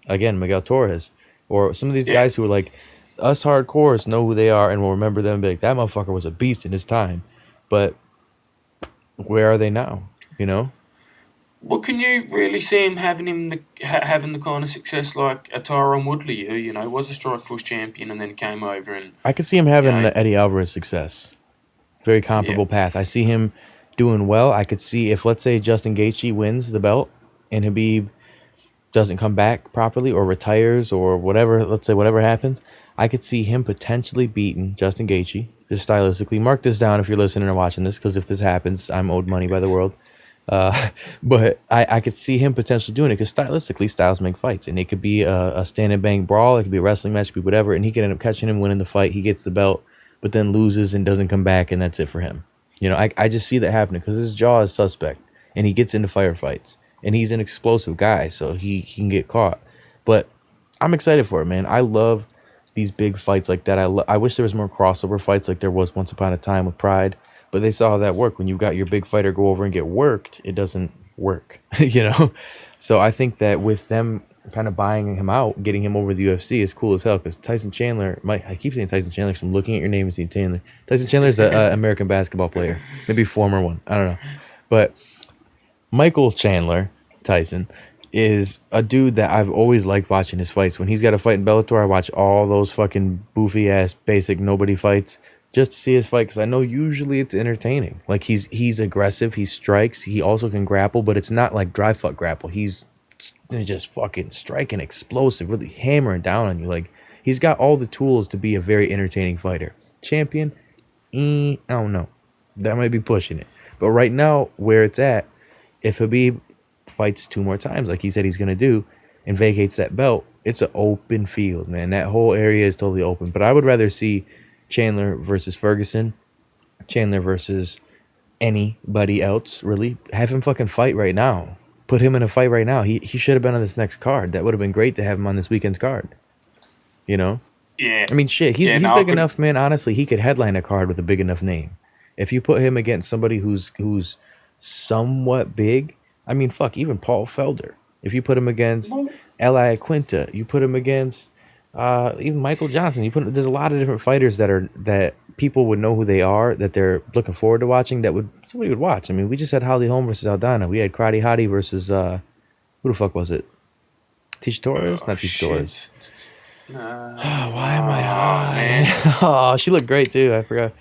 again, Miguel Torres. Or some of these guys who are like, us hardcores know who they are and will remember them and be like, that motherfucker was a beast in his time. But where are they now? You know? Well, can you really see him having the kind of success like a Tyron Woodley, who, you know, was a Strikeforce champion and then came over and... I could see him having the Eddie Alvarez success. Very comparable path. I see him doing well. I could see if, let's say, Justin Gaethje wins the belt and Habib doesn't come back properly or retires or whatever, let's say whatever happens, I could see him potentially beating Justin Gaethje, just stylistically. Mark this down if you're listening or watching this, because if this happens, I'm owed money by the world. But I could see him potentially doing it because stylistically, styles make fights. And it could be a stand and bang brawl, it could be a wrestling match, it could be whatever, and he could end up catching him, winning the fight, he gets the belt, but then loses and doesn't come back, and that's it for him. You know, I just see that happening because his jaw is suspect, and he gets into firefights. And he's an explosive guy, so he can get caught. But I'm excited for it, man. I love these big fights like that. I wish there was more crossover fights like there was once upon a time with Pride. But they saw how that worked. When you got your big fighter go over and get worked, it doesn't work, you know? So I think that with them kind of buying him out, getting him over the UFC is cool as hell. Because Tyson Chandler, I keep saying Tyson Chandler because I'm looking at your name and seeing Chandler. Tyson Chandler's an American basketball player. Maybe former one. I don't know. But Michael Chandler, Tyson, is a dude that I've always liked watching his fights. When he's got a fight in Bellator, I watch all those fucking boofy-ass, basic nobody fights just to see his fight because I know usually it's entertaining. Like, he's aggressive, he strikes, he also can grapple, but it's not like dry fuck grapple. He's just fucking striking explosive, really hammering down on you. Like, he's got all the tools to be a very entertaining fighter. Champion? I don't know. That might be pushing it. But right now, where it's at, if Habib fights 2 more times like he said he's going to do and vacates that belt, it's an open field, man. That whole area is totally open. But I would rather see Chandler versus Ferguson, Chandler versus anybody else, really. Have him fucking fight right now. Put him in a fight right now. He should have been on this next card. That would have been great to have him on this weekend's card. You know? Yeah. I mean, shit, he's big enough, man. Honestly, he could headline a card with a big enough name. If you put him against somebody who's somewhat big, I mean, fuck, even Paul Felder. If you put him against Eli Quinta, you put him against even Michael Johnson. There's a lot of different fighters that people would know who they are, that they're looking forward to watching, somebody would watch. I mean, we just had Holly Holm versus Aldana. We had Karate Hottie versus who the fuck was it? Tisha Torres? Not Tisha Torres. Why am I high? Man. Oh, she looked great too. I forgot.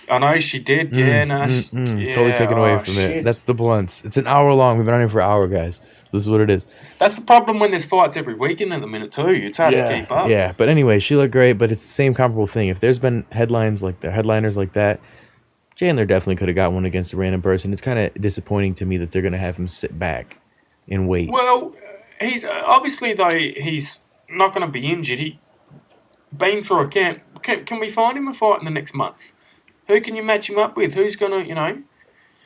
I know she did. Totally taken away from it. That's the blunts. It's an hour long. We've been on here for an hour, guys. This is what it is. That's the problem when there's fights every weekend at the minute too. It's hard to keep up. Yeah, but anyway, she looked great. But it's the same comparable thing. If there's been headliners like that, Chandler definitely could have got one against a random person. It's kind of disappointing to me that they're going to have him sit back and wait. Well, he's obviously, though, he's not going to be injured. He been through a camp Can we find him a fight in the next month? Who can you match him up with? Who's gonna,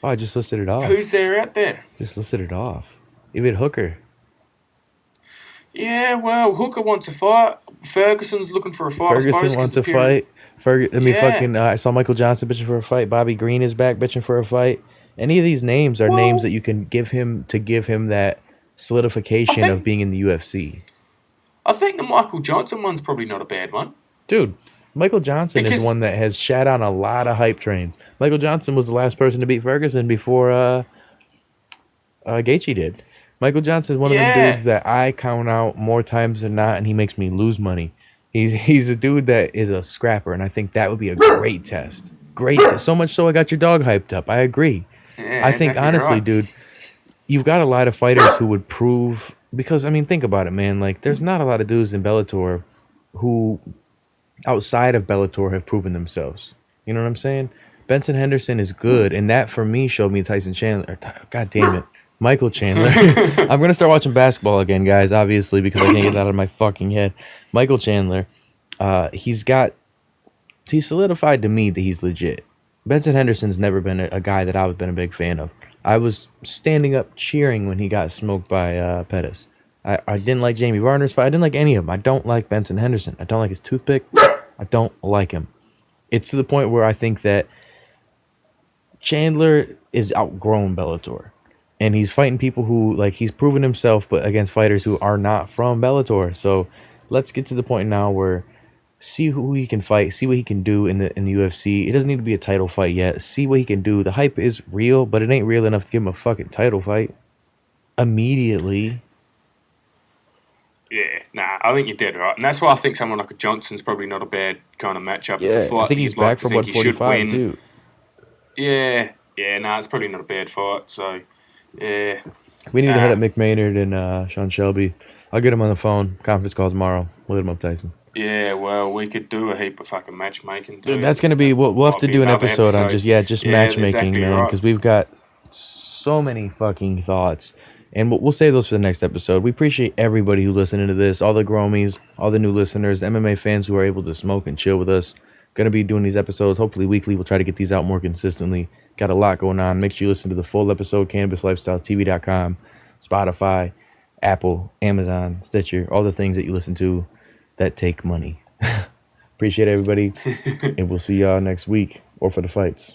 Oh, I just listed it off. who's there out there? Just listed it off. Even Hooker. Yeah, well, Hooker wants a fight. Ferguson's looking for a fight. Ferguson wants a fight. I saw Michael Johnson bitching for a fight. Bobby Green is back bitching for a fight. Any of these names are names that you can give him that solidification of being in the UFC. I think the Michael Johnson one's probably not a bad one. Dude, Michael Johnson is one that has shat on a lot of hype trains. Michael Johnson was the last person to beat Ferguson before Gaethje did. Michael Johnson is one of the dudes that I count out more times than not, and he makes me lose money. He's a dude that is a scrapper, and I think that would be a great test. Great test. So much so I got your dog hyped up. I agree. Yeah, I think, honestly, dude, you've got a lot of fighters who would prove... Because, I mean, think about it, man. Like, there's not a lot of dudes in Bellator who, outside of Bellator, have proven themselves. You know what I'm saying? Benson Henderson is good, and that, for me, showed me Tyson Chandler. God damn it. Michael Chandler. I'm going to start watching basketball again, guys, obviously, because I can't get that out of my fucking head. Michael Chandler, he's solidified to me that he's legit. Benson Henderson's never been a guy that I've been a big fan of. I was standing up cheering when he got smoked by Pettis. I didn't like Jamie Varner's fight. I didn't like any of them. I don't like Benson Henderson. I don't like his toothpick. I don't like him. It's to the point where I think that Chandler is outgrown Bellator. And he's fighting people who, like, he's proven himself, but against fighters who are not from Bellator. So let's get to the point now where see who he can fight, see what he can do in the UFC. It doesn't need to be a title fight yet. See what he can do. The hype is real, but it ain't real enough to give him a fucking title fight immediately. Yeah, nah, I think you're dead right. And that's why I think someone like a Johnson's probably not a bad kind of matchup. Yeah, it's a fight I think he's back from 45 too. Yeah, nah, it's probably not a bad fight. So, yeah. We need to hit up Mick Maynard and Sean Shelby. I'll get him on the phone. Conference call tomorrow. We'll hit him up, Tyson. Yeah, well, we could do a heap of fucking matchmaking. Dude, that's going to be... We'll have to do an episode on just matchmaking, exactly, man. Because we've got so many fucking thoughts. And we'll save those for the next episode. We appreciate everybody who's listening to this. All the Gromies, all the new listeners, MMA fans who are able to smoke and chill with us. Going to be doing these episodes, hopefully weekly. We'll try to get these out more consistently. Got a lot going on. Make sure you listen to the full episode, CannabisLifestyleTV.com, Spotify, Apple, Amazon, Stitcher, all the things that you listen to that take money. Appreciate everybody, and we'll see y'all next week or for the fights.